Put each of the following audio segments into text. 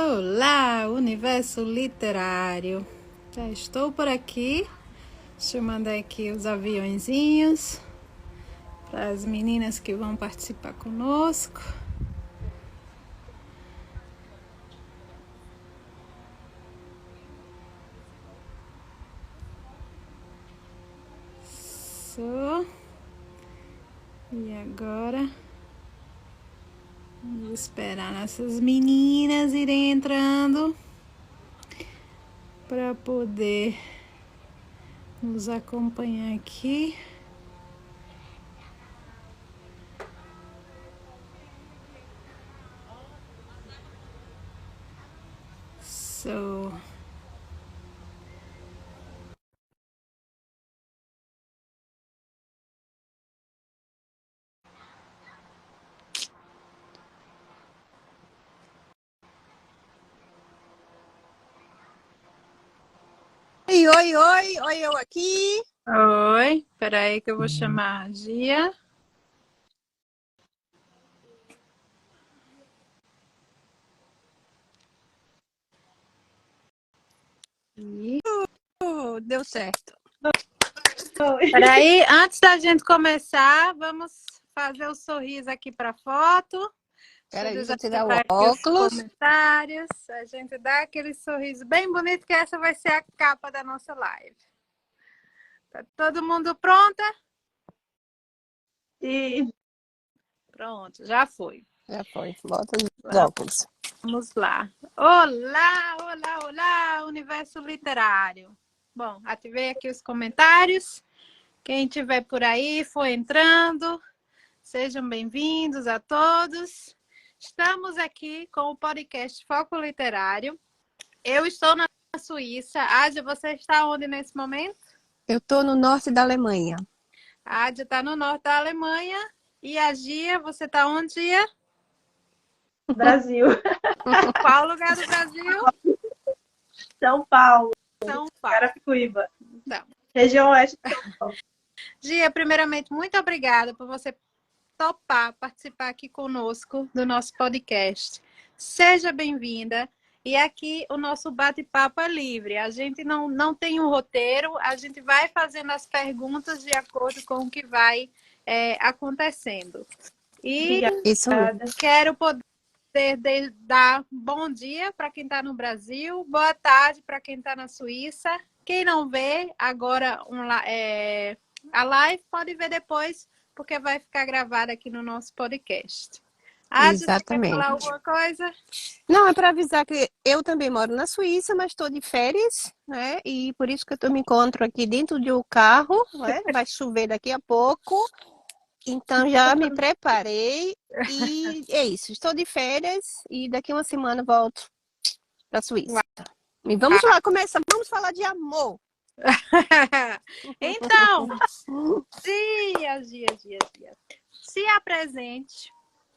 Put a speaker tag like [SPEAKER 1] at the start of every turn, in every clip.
[SPEAKER 1] Olá, Universo Literário. Já estou por aqui. Deixa eu mandar aqui os aviõezinhos para as meninas que vão participar conosco. E agora vamos esperar nossas meninas irem entrando para poder nos acompanhar aqui.
[SPEAKER 2] Oi, eu aqui.
[SPEAKER 1] Oi, peraí que eu vou chamar a Gia.
[SPEAKER 2] Deu certo.
[SPEAKER 1] Peraí, antes da gente começar, vamos fazer o sorriso aqui para a foto.
[SPEAKER 2] Peraí, deixa eu
[SPEAKER 1] Deixa eu
[SPEAKER 2] tirar o
[SPEAKER 1] aqui
[SPEAKER 2] óculos.
[SPEAKER 1] os comentários. A gente dá aquele sorriso bem bonito, que essa vai ser a capa da nossa live. Tá todo mundo pronta?
[SPEAKER 3] Sim.
[SPEAKER 1] Pronto, já foi.
[SPEAKER 2] Já foi, bota os óculos.
[SPEAKER 1] Vamos lá. Olá, olá, olá, Universo Literário. Bom, ativei aqui os comentários. Quem estiver por aí, for entrando, sejam bem-vindos a todos. Estamos aqui com o podcast Foco Literário. Eu estou na Suíça. Ádia, você está onde nesse momento?
[SPEAKER 2] Eu estou no norte da Alemanha.
[SPEAKER 1] A Ádia está no norte da Alemanha. E a Gia, você está onde, Gia?
[SPEAKER 3] Brasil.
[SPEAKER 1] Qual lugar do Brasil?
[SPEAKER 3] São Paulo.
[SPEAKER 1] São Paulo.
[SPEAKER 3] Carapicuíba.
[SPEAKER 1] Então.
[SPEAKER 3] Região oeste de São Paulo.
[SPEAKER 1] Gia, primeiramente, muito obrigada por você topar participar aqui conosco do nosso podcast. Seja bem-vinda. E aqui o nosso bate-papo é livre. A gente não tem um roteiro, a gente vai fazendo as perguntas de acordo com o que vai acontecendo. E
[SPEAKER 2] Isso.
[SPEAKER 1] Quero poder dar bom dia para quem está no Brasil, boa tarde para quem está na Suíça. Quem não vê agora a live pode ver depois, porque vai ficar gravada aqui no nosso podcast.
[SPEAKER 2] Exatamente.
[SPEAKER 1] Você quer falar alguma coisa?
[SPEAKER 2] Não, é para avisar que eu também moro na Suíça, mas estou de férias, né? E por isso que eu me encontro aqui dentro de um carro, né? Vai chover daqui a pouco. Então já me preparei e é isso. Estou de férias e daqui uma semana volto para a Suíça. E vamos lá, vamos falar de amor.
[SPEAKER 1] Então, Gia, se apresente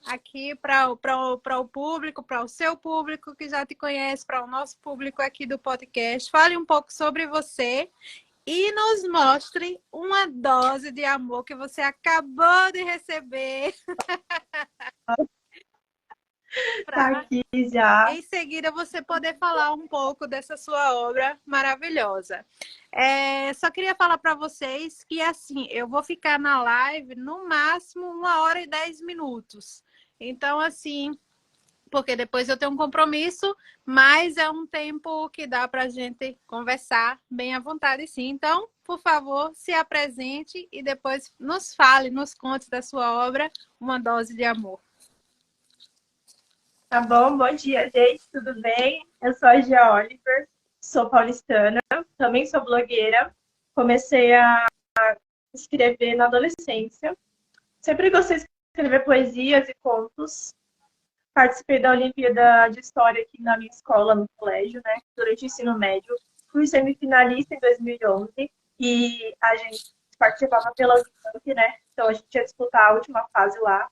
[SPEAKER 1] aqui para o público, para o seu público que já te conhece, para o nosso público aqui do podcast. Fale um pouco sobre você e nos mostre uma dose de amor que você acabou de receber.
[SPEAKER 3] Tá aqui já.
[SPEAKER 1] Em seguida, você poder falar um pouco dessa sua obra maravilhosa. Só queria falar para vocês que, assim, eu vou ficar na live no máximo 1 hora e 10 minutos. Então, assim, porque depois eu tenho um compromisso, mas é um tempo que dá para a gente conversar bem à vontade, sim. Então, por favor, se apresente e depois nos fale, nos conte da sua obra, Uma Dose de Amor.
[SPEAKER 3] Tá bom dia, gente, tudo bem? Eu sou a Gia Oliver, sou paulistana, também sou blogueira. Comecei a escrever na adolescência. Sempre gostei de escrever poesias e contos. Participei da Olimpíada de História aqui na minha escola, no colégio, né? Durante o ensino médio. Fui semifinalista em 2011 e a gente participava pela Unicamp, né? Então a gente ia disputar a última fase lá.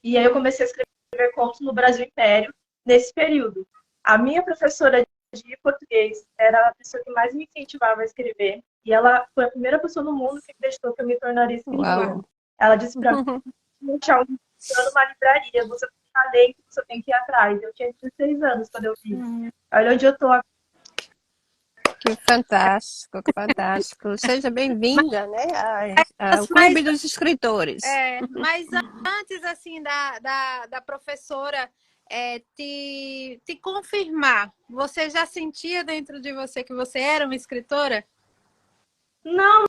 [SPEAKER 3] E aí eu comecei a escrever contos no Brasil Império nesse período. A minha professora de português era a pessoa que mais me incentivava a escrever. E ela foi a primeira pessoa no mundo que acreditou que eu me tornaria escritora.
[SPEAKER 2] Uau.
[SPEAKER 3] Ela disse para mim, uma livraria, você além que você tem que ir atrás. Eu tinha 16 anos quando eu vi. Olha onde eu tô agora.
[SPEAKER 2] Que fantástico, que fantástico. Seja bem-vinda, né, ao
[SPEAKER 1] Mas,
[SPEAKER 2] Clube dos Escritores.
[SPEAKER 1] mas antes, assim, da professora te confirmar, você já sentia dentro de você que você era uma escritora?
[SPEAKER 3] Não,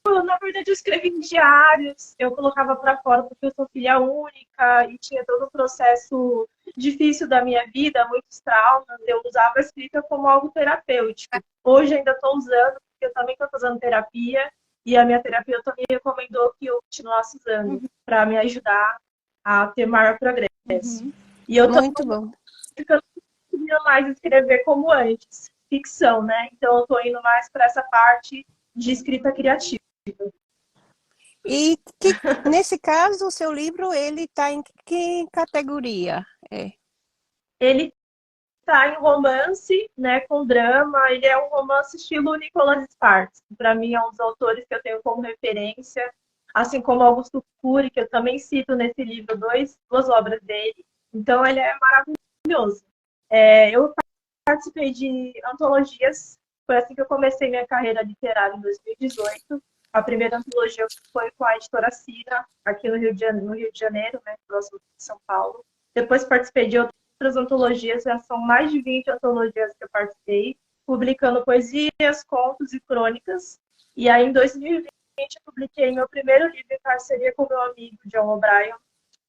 [SPEAKER 3] na verdade eu escrevi em diários, eu colocava para fora porque eu sou filha única e tinha todo um processo difícil da minha vida, muitos traumas. Eu usava a escrita como algo terapêutico. Hoje ainda estou usando, porque eu também estou fazendo terapia e a minha terapeuta me recomendou que eu continuasse usando para me ajudar a ter maior progresso. E eu estou
[SPEAKER 2] Muito bom.
[SPEAKER 3] ficando mais escrever como antes, ficção, né? Então eu estou indo mais para essa parte de escrita criativa.
[SPEAKER 2] E nesse caso, o seu livro, ele está em que categoria?
[SPEAKER 3] Ele está em romance, né, com drama. Ele é um romance estilo Nicholas Sparks. Para mim, é um dos autores que eu tenho como referência, assim como Augusto Cury, que eu também cito nesse livro duas obras dele. Então, ele é maravilhoso. Eu participei de antologias. Foi assim que eu comecei minha carreira literária em 2018. A primeira antologia foi com a editora Cira, aqui no Rio de Janeiro, né, próximo de São Paulo. Depois participei de outras antologias, já são mais de 20 antologias que eu participei, publicando poesias, contos e crônicas. E aí, em 2020, eu publiquei meu primeiro livro em parceria com meu amigo John O'Brien,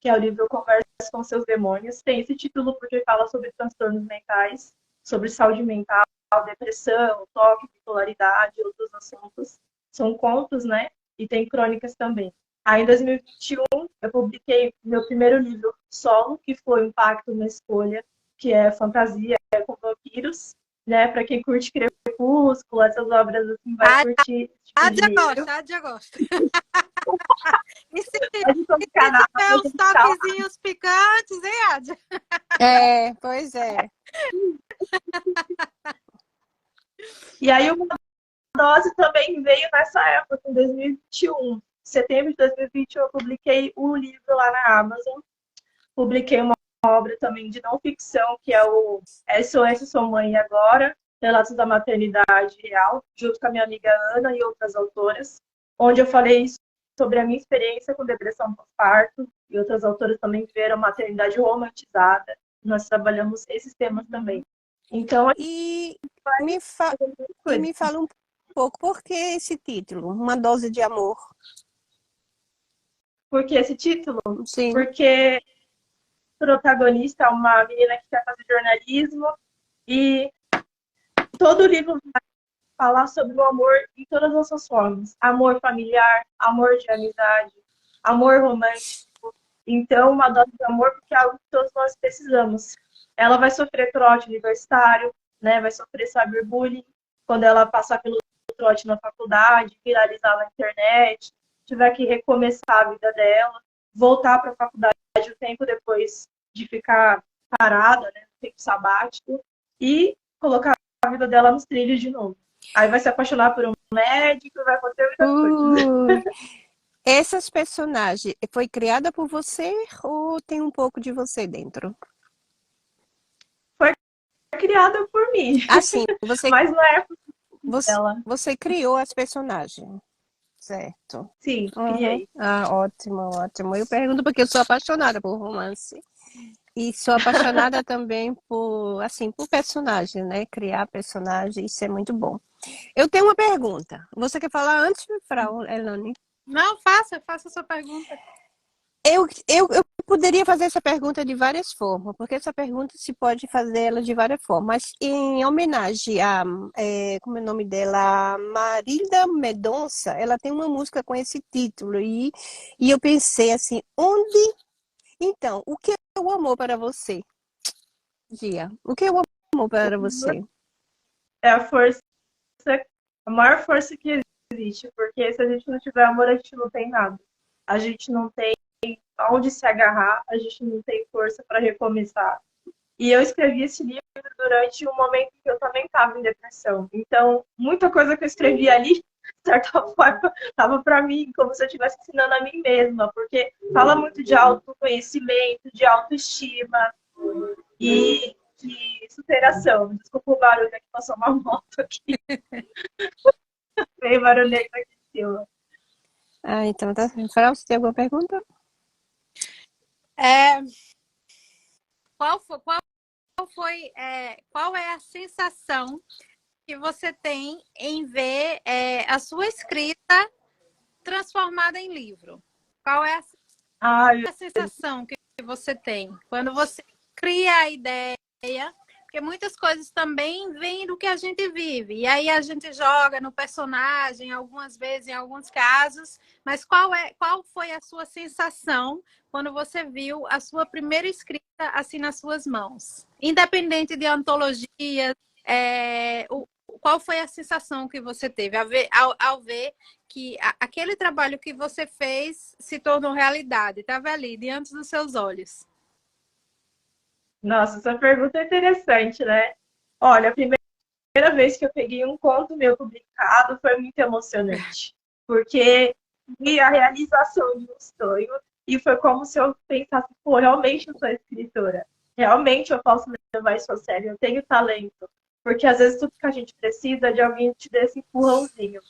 [SPEAKER 3] que é o livro Conversa com Seus Demônios. Tem esse título porque fala sobre transtornos mentais, sobre saúde mental, depressão, toque, bipolaridade, outros assuntos. São contos, né? E tem crônicas também. Aí, em 2021, eu publiquei meu primeiro livro solo, que foi Impacto na Escolha, que é fantasia com vampiros, né? Para quem curte Crepúsculo, essas obras assim, vai curtir.
[SPEAKER 1] Ádia gosta. E se
[SPEAKER 3] Canal,
[SPEAKER 1] tiver uns toquezinhos picantes, hein, Ádia?
[SPEAKER 2] Pois é.
[SPEAKER 3] E aí, uma dose também veio nessa época, em 2021. Em setembro de 2021, eu publiquei um livro lá na Amazon. Publiquei uma obra também de não ficção, que é o SOS Sou Mãe Agora, Relatos da Maternidade Real, junto com a minha amiga Ana e outras autoras, onde eu falei sobre a minha experiência com depressão pós-parto, e outras autoras também viveram maternidade romantizada. Nós trabalhamos esses temas também. Então,
[SPEAKER 2] E me fala um pouco, por que esse título? Uma dose de amor.
[SPEAKER 3] Por que esse título?
[SPEAKER 2] Sim.
[SPEAKER 3] Porque o protagonista é uma menina que quer fazer jornalismo e todo o livro vai falar sobre o amor em todas as suas formas. Amor familiar, amor de amizade, amor romântico. Então, uma dose de amor, porque é algo que todos nós precisamos. Ela vai sofrer trote universitário, né? Vai sofrer cyberbullying quando ela passar pelo trote na faculdade, viralizar na internet, tiver que recomeçar a vida dela, voltar para a faculdade um tempo depois de ficar parada, né? Um tempo sabático, e colocar a vida dela nos trilhos de novo. Aí vai se apaixonar por um médico, vai acontecer muitas coisas.
[SPEAKER 2] Essas personagens, foi criada por você ou tem um pouco de você dentro?
[SPEAKER 3] Foi criada por mim.
[SPEAKER 2] Assim, você,
[SPEAKER 3] mas não é dela.
[SPEAKER 2] Você criou as personagens, certo?
[SPEAKER 3] Sim, criei.
[SPEAKER 2] Ótimo, ótimo. Eu pergunto porque eu sou apaixonada por romance. E sou apaixonada também por, assim, por personagem, né? Criar personagem, isso é muito bom. Eu tenho uma pergunta. Você quer falar antes, Frau Elane?
[SPEAKER 1] Não, faça a sua pergunta.
[SPEAKER 2] Eu poderia fazer essa pergunta de várias formas, porque essa pergunta se pode fazer ela de várias formas. Mas em homenagem a, como é o nome dela? Marília Mendonça, ela tem uma música com esse título. E eu pensei assim, Então, o que é o amor para você, Gia? O que é o amor para você?
[SPEAKER 3] É a força, a maior força que existe, porque se a gente não tiver amor, a gente não tem nada. A gente não tem onde se agarrar, a gente não tem força para recomeçar. E eu escrevi esse livro durante um momento que eu também estava em depressão. Então, muita coisa que eu escrevi ali de certa forma, estava para mim como se eu estivesse ensinando a mim mesma, porque fala muito de autoconhecimento, de autoestima e de superação. Desculpa o barulho que passou uma moto aqui. Bem barulhento aqui em cima.
[SPEAKER 2] Ah, então tá. Farol, você tem alguma pergunta?
[SPEAKER 1] É, qual é a sensação que você tem em ver a sua escrita transformada em livro? Qual é a sensação que você tem quando você cria a ideia? Porque muitas coisas também vêm do que a gente vive. E aí a gente joga no personagem, algumas vezes, em alguns casos. Mas qual foi a sua sensação quando você viu a sua primeira escrita assim nas suas mãos? Independente de antologia, qual foi a sensação que você teve ao ver que aquele trabalho que você fez se tornou realidade, estava ali, diante dos seus olhos?
[SPEAKER 3] Nossa, essa pergunta é interessante, né? Olha, a primeira vez que eu peguei um conto meu publicado foi muito emocionante, porque vi a realização de um sonho e foi como se eu pensasse, pô, realmente eu sou escritora, realmente eu posso levar isso a sério, eu tenho talento, porque às vezes tudo que a gente precisa é de alguém te dar esse empurrãozinho.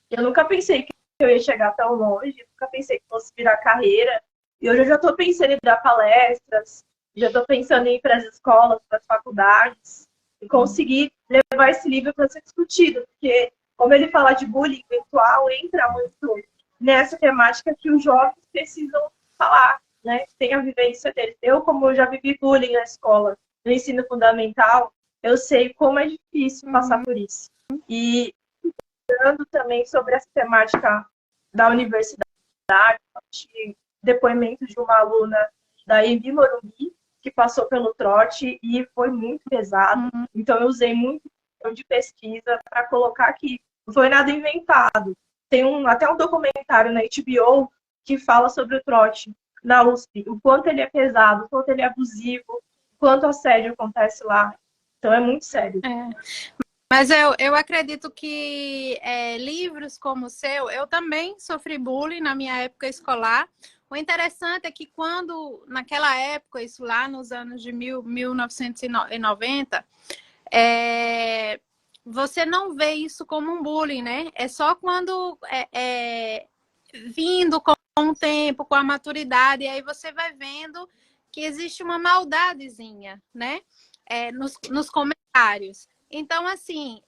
[SPEAKER 3] Eu nunca pensei que eu ia chegar tão longe, nunca pensei que fosse virar carreira, e hoje eu já estou pensando em dar palestras, já estou pensando em ir para as escolas, para as faculdades, e conseguir levar esse livro para ser discutido, porque, como ele fala de bullying virtual, entra muito nessa temática que os jovens precisam falar, né? Tem a vivência deles. Eu, como eu já vivi bullying na escola, no ensino fundamental, eu sei como é difícil passar por isso. E falando também sobre essa temática da universidade, depoimento de uma aluna da Embi Morumbi, que passou pelo trote e foi muito pesado. Então, eu usei muito de pesquisa para colocar aqui. Não foi nada inventado. Tem até um documentário na HBO que fala sobre o trote na USP, o quanto ele é pesado, o quanto ele é abusivo, o quanto assédio acontece lá. Então, é muito sério.
[SPEAKER 1] Mas eu acredito que livros como o seu, eu também sofri bullying na minha época escolar. O interessante é que quando, naquela época, isso lá nos anos de 1990, você não vê isso como um bullying, né? É só quando vindo com o tempo, com a maturidade, e aí você vai vendo que existe uma maldadezinha, né? Nos comentários. Então, assim,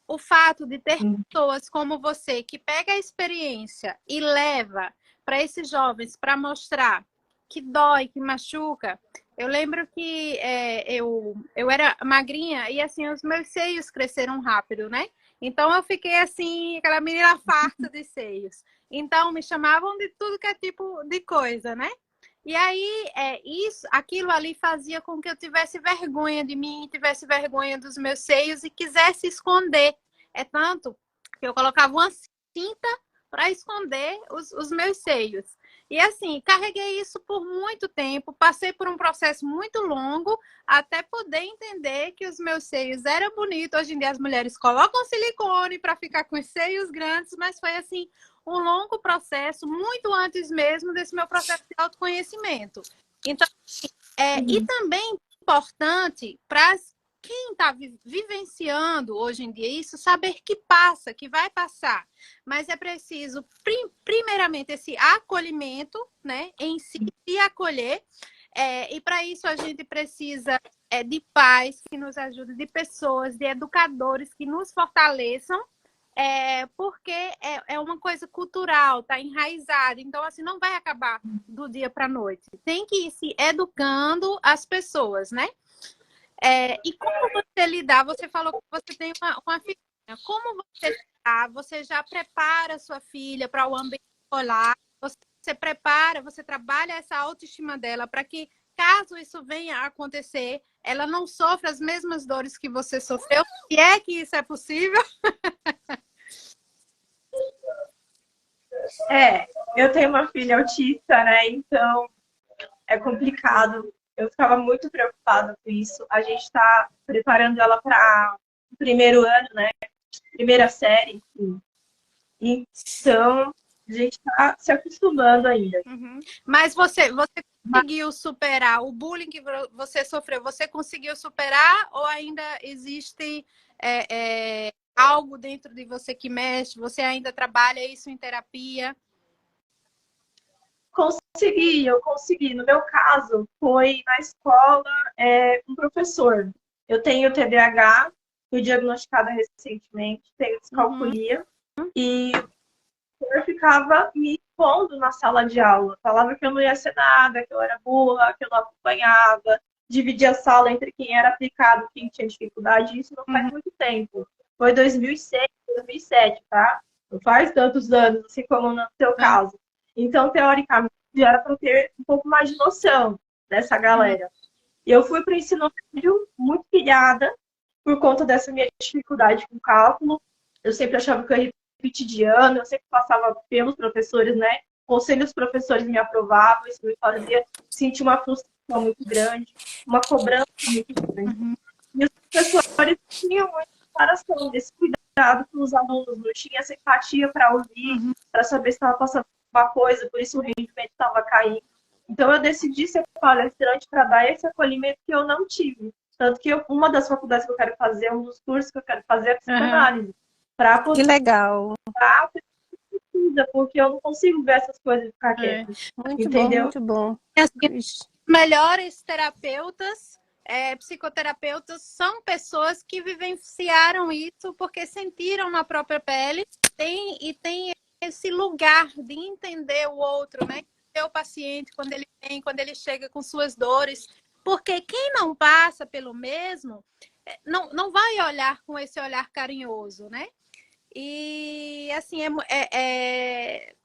[SPEAKER 1] o fato de ter pessoas como você que pega a experiência e leva para esses jovens para mostrar que dói, que machuca. Eu lembro que eu era magrinha e assim os meus seios cresceram rápido, né? Então eu fiquei assim, aquela menina farta de seios. Então me chamavam de tudo que é tipo de coisa, né? E aí, aquilo ali fazia com que eu tivesse vergonha de mim, tivesse vergonha dos meus seios e quisesse esconder. É tanto que eu colocava uma cinta para esconder os meus seios. E assim, carreguei isso por muito tempo, passei por um processo muito longo até poder entender que os meus seios eram bonitos. Hoje em dia as mulheres colocam silicone para ficar com os seios grandes, mas foi assim um longo processo, muito antes mesmo desse meu processo de autoconhecimento. Então, e também importante para quem está vivenciando hoje em dia isso, saber que passa, que vai passar. Mas é preciso, primeiramente, esse acolhimento, né, em si, se acolher. E para isso a gente precisa de pais que nos ajudem, de pessoas, de educadores que nos fortaleçam, porque é uma coisa cultural, está enraizada. Então, assim, não vai acabar do dia para a noite. Tem que ir se educando as pessoas, né? E como você lidar? Você falou que você tem uma filhinha. Como você lidar? Você já prepara a sua filha para o ambiente escolar? Você prepara, você trabalha essa autoestima dela para que, caso isso venha a acontecer, ela não sofra as mesmas dores que você sofreu? E é que isso é possível?
[SPEAKER 3] Eu tenho uma filha autista, né? Então é complicado. Eu ficava muito preocupada com isso. A gente está preparando ela para o primeiro ano, né? Primeira série, enfim. Então, a gente está se acostumando ainda.
[SPEAKER 1] Uhum. Mas você conseguiu superar o bullying que você sofreu? Você conseguiu superar ou ainda existe algo dentro de você que mexe? Você ainda trabalha isso em terapia?
[SPEAKER 3] Eu consegui. No meu caso, foi na escola um professor. Eu tenho TDAH, fui diagnosticada recentemente, tenho descalculia, e eu ficava me expondo na sala de aula. Falava que eu não ia ser nada, que eu era burra, que eu não acompanhava, dividia a sala entre quem era aplicado e quem tinha dificuldade. Isso não faz muito tempo. Foi 2006, 2007, tá? Não faz tantos anos, assim como no seu caso. Então, teoricamente, já era para ter um pouco mais de noção dessa galera. E eu fui para o ensino médio muito pilhada por conta dessa minha dificuldade com cálculo. Eu sempre achava que eu ia repetir de ano, eu sempre passava pelos professores, né? Conselhos professores me aprovavam, isso me fazia sentir uma frustração muito grande, uma cobrança muito grande. E os professores tinham muita separação desse cuidado com os alunos, não tinha essa empatia para ouvir, para saber se estava passando uma coisa, por isso o rendimento estava caindo. Então eu decidi ser palestrante para dar esse acolhimento que eu não tive. Tanto que uma das faculdades que eu quero fazer, um dos cursos que eu quero fazer é psicanálise. Para
[SPEAKER 2] Que legal.
[SPEAKER 3] Porque eu não consigo ver essas coisas e ficar quieta.
[SPEAKER 2] Muito
[SPEAKER 3] Entendeu?
[SPEAKER 2] bom, muito bom.
[SPEAKER 1] Os melhores terapeutas, psicoterapeutas, são pessoas que vivenciaram isso porque sentiram na própria pele e tem esse lugar de entender o outro, né? O paciente quando ele vem, quando ele chega com suas dores, porque quem não passa pelo mesmo não vai olhar com esse olhar carinhoso, né? E assim,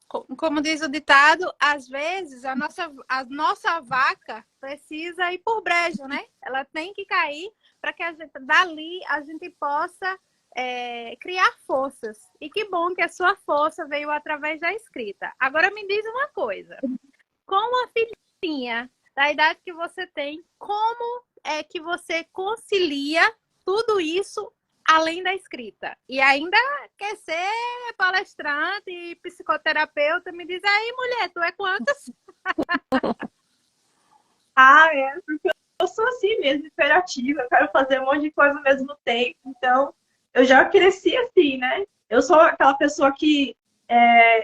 [SPEAKER 1] como diz o ditado, às vezes a nossa vaca precisa ir por brejo, né? Ela tem que cair para que dali a gente possa criar forças. E que bom que a sua força veio através da escrita. Agora me diz uma coisa. Com a filhinha da idade que você tem, como é que você concilia tudo isso além da escrita? E ainda quer ser palestrante e psicoterapeuta? Me diz aí, mulher, tu é quantas?
[SPEAKER 3] Porque eu sou assim mesmo, imperativa, eu quero fazer um monte de coisa ao mesmo tempo. Então, eu já cresci assim, né? Eu sou aquela pessoa que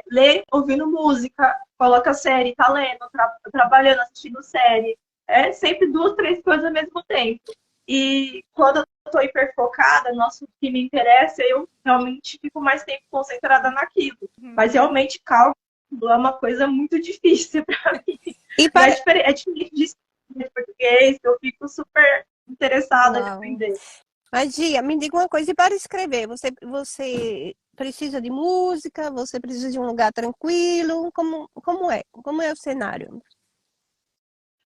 [SPEAKER 3] lê ouvindo música, coloca série, tá lendo, trabalhando, assistindo série. É sempre 2, 3 coisas ao mesmo tempo. E quando eu estou hiperfocada, nosso que me interessa, eu realmente fico mais tempo concentrada naquilo. Mas realmente cálculo é uma coisa muito difícil para mim. É diferente de português, eu fico super interessada em aprender.
[SPEAKER 2] Mas, Gia, me diga uma coisa, e para escrever, você precisa de música? Você precisa de um lugar tranquilo? Como é? Como é o cenário?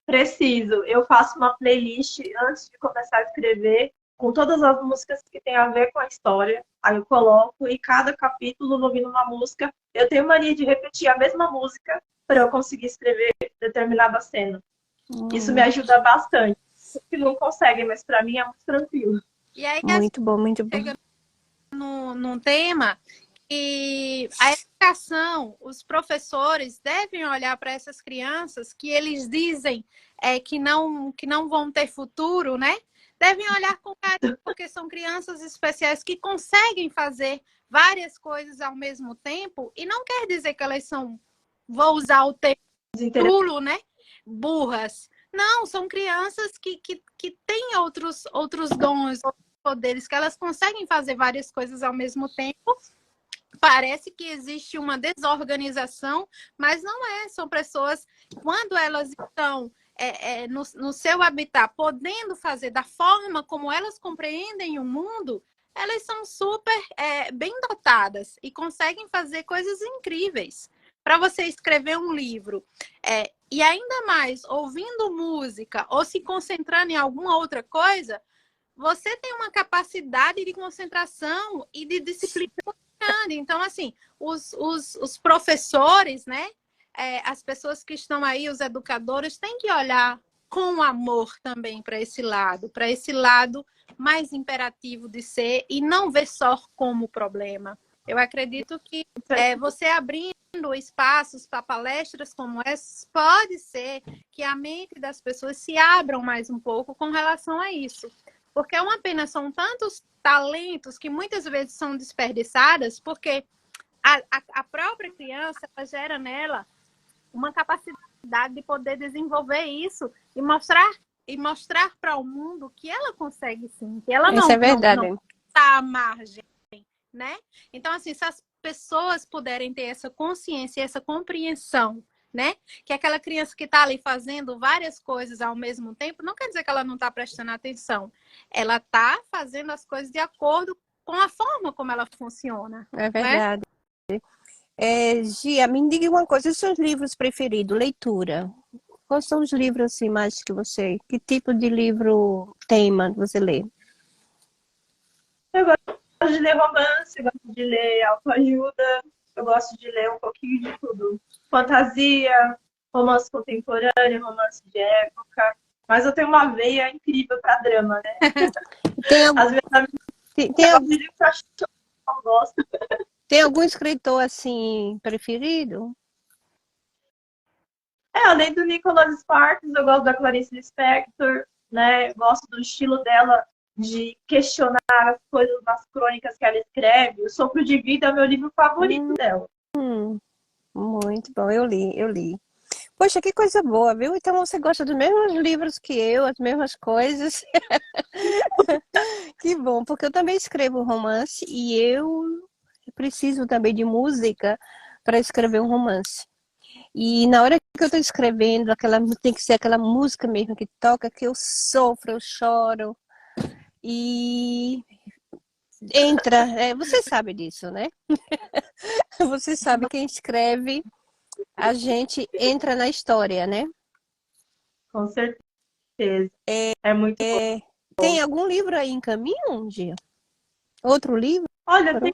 [SPEAKER 3] Preciso. Eu faço uma playlist antes de começar a escrever, com todas as músicas que tem a ver com a história. Aí eu coloco, e cada capítulo vou ouvindo uma música. Eu tenho mania de repetir a mesma música para eu conseguir escrever determinada cena. Isso me ajuda bastante. Que não conseguem, mas para mim é muito tranquilo.
[SPEAKER 1] E aí,
[SPEAKER 2] muito bom, muito bom.
[SPEAKER 1] Chega num tema e a educação, os professores devem olhar para essas crianças que eles dizem que não vão ter futuro, né? Devem olhar com carinho, porque são crianças especiais que conseguem fazer várias coisas ao mesmo tempo, e não quer dizer que elas são, vou usar o termo tulo, né? Burras. Não, são crianças que têm outros dons, outros poderes, que elas conseguem fazer várias coisas ao mesmo tempo. Parece que existe uma desorganização, mas não é. São pessoas, quando elas estão no seu habitat, podendo fazer da forma como elas compreendem o mundo, elas são super bem dotadas e conseguem fazer coisas incríveis. Para você escrever um livro, e ainda mais ouvindo música ou se concentrando em alguma outra coisa, você tem uma capacidade de concentração e de disciplina muito grande. Então, assim, os professores, né? As pessoas que estão aí, os educadores, têm que olhar com amor também para esse lado mais imperativo de ser, e não ver só como problema. Eu acredito que você abrindo espaços para palestras como essas, pode ser que a mente das pessoas se abram mais um pouco com relação a isso. Porque é uma pena, são tantos talentos que muitas vezes são desperdiçadas, porque a própria criança ela gera nela uma capacidade de poder desenvolver isso e mostrar para o mundo que ela consegue sim, que ela
[SPEAKER 2] Isso é verdade.
[SPEAKER 1] não está à margem, né? Então, assim, se as pessoas puderem ter essa consciência, essa compreensão, né? Que aquela criança que está ali fazendo várias coisas ao mesmo tempo, não quer dizer que ela não está prestando atenção. Ela está fazendo as coisas de acordo com a forma como ela funciona.
[SPEAKER 2] É verdade. Gia, me diga uma coisa, os seus livros preferidos, leitura? Quais são os livros assim, mais que você... Que tipo de livro tema você lê?
[SPEAKER 3] Eu gosto de ler romance, eu gosto de ler autoajuda, eu gosto de ler um pouquinho de tudo. Fantasia, romance contemporâneo, romance de época. Mas eu tenho uma veia incrível para drama, né? Às vezes eu gosto.
[SPEAKER 2] Tem algum escritor assim preferido?
[SPEAKER 3] Além do Nicholas Sparks, eu gosto da Clarice Lispector, né? Eu gosto do estilo dela de questionar as coisas nas crônicas que ela escreve. O Sopro de Vida é o meu livro favorito dela.
[SPEAKER 2] Muito bom, eu li. Poxa, que coisa boa, viu? Então você gosta dos mesmos livros que eu, as mesmas coisas. Que bom, porque eu também escrevo romance e eu preciso também de música para escrever um romance. E na hora que eu estou escrevendo, tem que ser aquela música mesmo que toca, que eu sofro, eu choro. E entra, você sabe disso, né? Você sabe, quem escreve, a gente entra na história, né?
[SPEAKER 3] Com certeza. É muito bom.
[SPEAKER 2] Tem algum livro aí em caminho, Gia? Outro livro?
[SPEAKER 3] Olha, tem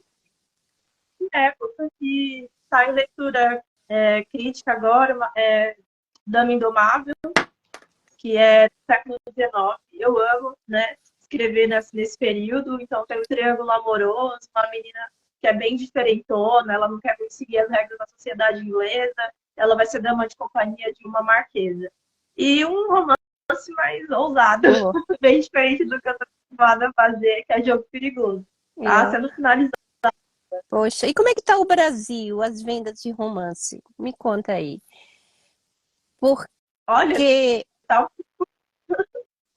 [SPEAKER 3] época que está em leitura crítica agora, Dama Indomável, que é do século XIX. Eu amo, né, escrever nesse período. Então tem um triângulo amoroso, uma menina que é bem diferentona, ela não quer seguir as regras da sociedade inglesa, ela vai ser dama de companhia de uma marquesa. E um romance mais ousado, bem diferente do que eu estou acostumada a fazer, que é Jogo Perigoso. Tá sendo finalizado.
[SPEAKER 2] Poxa, e como é que tá o Brasil, as vendas de romance? Me conta aí. Porque...
[SPEAKER 3] Olha,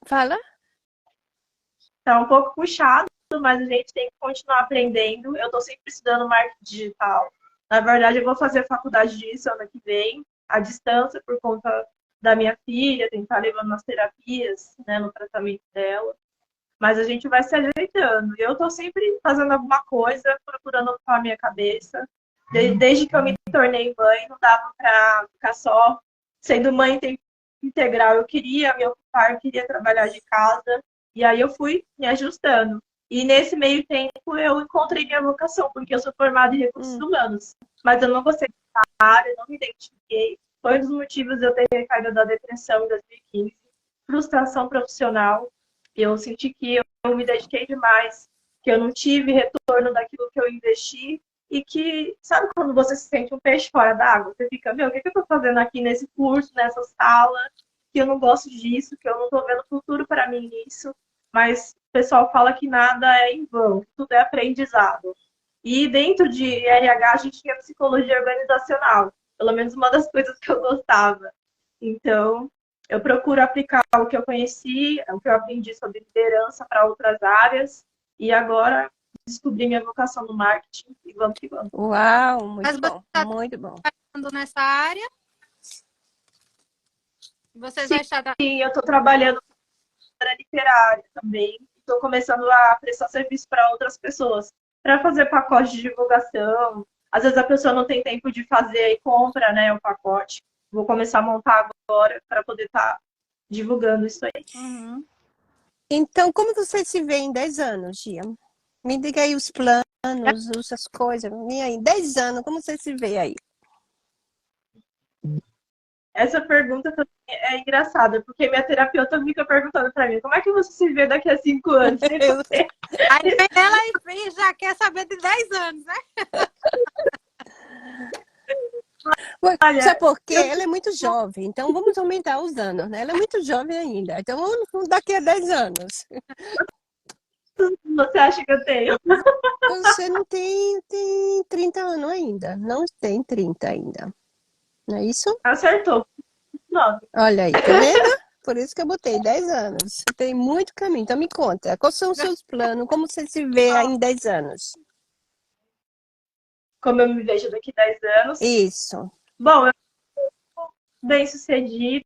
[SPEAKER 2] Fala?
[SPEAKER 3] Tá um pouco puxado, mas a gente tem que continuar aprendendo. Eu estou sempre estudando marketing digital. Na verdade, eu vou fazer faculdade disso ano que vem, à distância, por conta da minha filha, tentar levando nas terapias, né, no tratamento dela. Mas a gente vai se ajeitando. Eu estou sempre fazendo alguma coisa, procurando ocupar a minha cabeça. Desde que eu me tornei mãe, não dava para ficar só sendo mãe em tempo integral. Eu queria me ocupar, eu queria trabalhar de casa. E aí eu fui me ajustando. E nesse meio tempo eu encontrei minha vocação, porque eu sou formada em recursos humanos. Mas eu não gostei da área, não me identifiquei. Foi um dos motivos de eu ter recaído da depressão em 2015. Frustração profissional. Eu senti que eu me dediquei demais, que eu não tive retorno daquilo que eu investi. E que, sabe quando você se sente um peixe fora d'água? Você fica, meu, o que eu estou fazendo aqui nesse curso, nessa sala? Que eu não gosto disso, que eu não estou vendo futuro para mim nisso. Mas o pessoal fala que nada é em vão, tudo é aprendizado. E dentro de RH a gente tinha psicologia organizacional, pelo menos uma das coisas que eu gostava. Então, eu procuro aplicar o que eu conheci, o que eu aprendi sobre liderança para outras áreas, e agora descobri minha vocação no marketing e vamos que vamos.
[SPEAKER 2] Uau, muito bom, muito bom.
[SPEAKER 1] Trabalhando nessa área? Você já está...
[SPEAKER 3] Sim, eu estou trabalhando na literária também. Estou começando a prestar serviço para outras pessoas, para fazer pacote de divulgação. Às vezes a pessoa não tem tempo de fazer e compra, né, o pacote. Vou começar a montar agora para poder estar divulgando isso aí.
[SPEAKER 2] Uhum. Então, como você se vê em 10 anos, Gia? Me diga aí os planos, essas coisas. E aí, 10 anos, como você se vê aí?
[SPEAKER 3] Essa pergunta também é engraçada, porque minha terapeuta fica perguntando para mim, como é que você se vê daqui a 5 anos?
[SPEAKER 1] Aí vem ela e já quer saber de 10 anos, né?
[SPEAKER 2] Sabe por quê? Ela é muito jovem, então vamos aumentar os anos, né? Ela é muito jovem ainda, então daqui a 10 anos.
[SPEAKER 3] você acha que eu tenho?
[SPEAKER 2] Você não tem 30 anos ainda, não tem 30 ainda, não é isso?
[SPEAKER 3] Acertou. 9.
[SPEAKER 2] Olha aí, tá vendo? Por isso que eu botei 10 anos. Tem muito caminho, então me conta, quais são os seus planos, como você se vê aí em 10 anos?
[SPEAKER 3] Como eu me vejo daqui a 10 anos.
[SPEAKER 2] Isso.
[SPEAKER 3] Bom, eu sou bem-sucedida,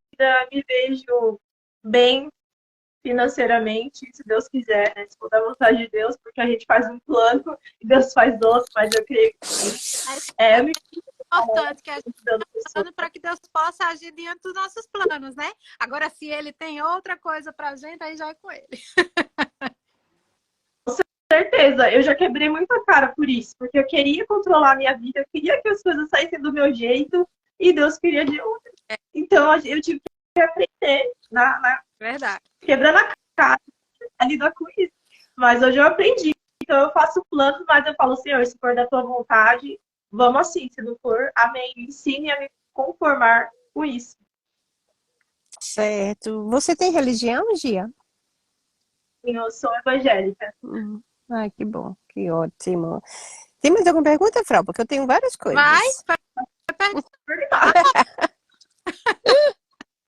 [SPEAKER 3] me vejo bem financeiramente, se Deus quiser, né? Se for da vontade de Deus, porque a gente faz um plano e Deus faz outro, mas eu creio que sim.
[SPEAKER 1] É
[SPEAKER 3] Eu me
[SPEAKER 1] importante que a gente
[SPEAKER 3] dando
[SPEAKER 1] está falando para que Deus possa agir diante dos nossos planos, né? Agora, se ele tem outra coisa para a gente, aí já é com ele.
[SPEAKER 3] certeza, eu já quebrei muita cara por isso, porque eu queria controlar a minha vida, eu queria que as coisas saíssem do meu jeito e Deus queria de outro. Então eu tive que aprender
[SPEAKER 1] Verdade.
[SPEAKER 3] quebrando a cara a lidar com isso. Mas hoje eu aprendi. Então eu faço planos, mas eu falo, Senhor, se for da tua vontade, vamos assim. Se não for, amém. Me ensine a me conformar com isso.
[SPEAKER 2] Certo. Você tem religião, Gia?
[SPEAKER 3] Eu sou evangélica.
[SPEAKER 2] Ai, que bom, que ótimo. Tem mais alguma pergunta, Frau? Porque eu tenho várias coisas.
[SPEAKER 1] Vai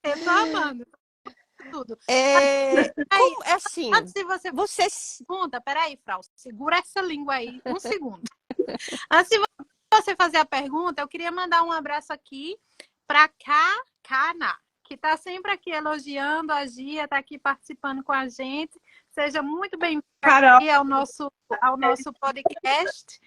[SPEAKER 1] eu tô amando tudo.
[SPEAKER 2] Como, é assim,
[SPEAKER 1] Antes de você pergunta, peraí, Frau, segura essa língua aí um segundo. Antes de você fazer a pergunta, eu queria mandar um abraço aqui para Kana, que está sempre aqui elogiando a Gia, está aqui participando com a gente. Seja muito bem-vinda aqui ao nosso podcast.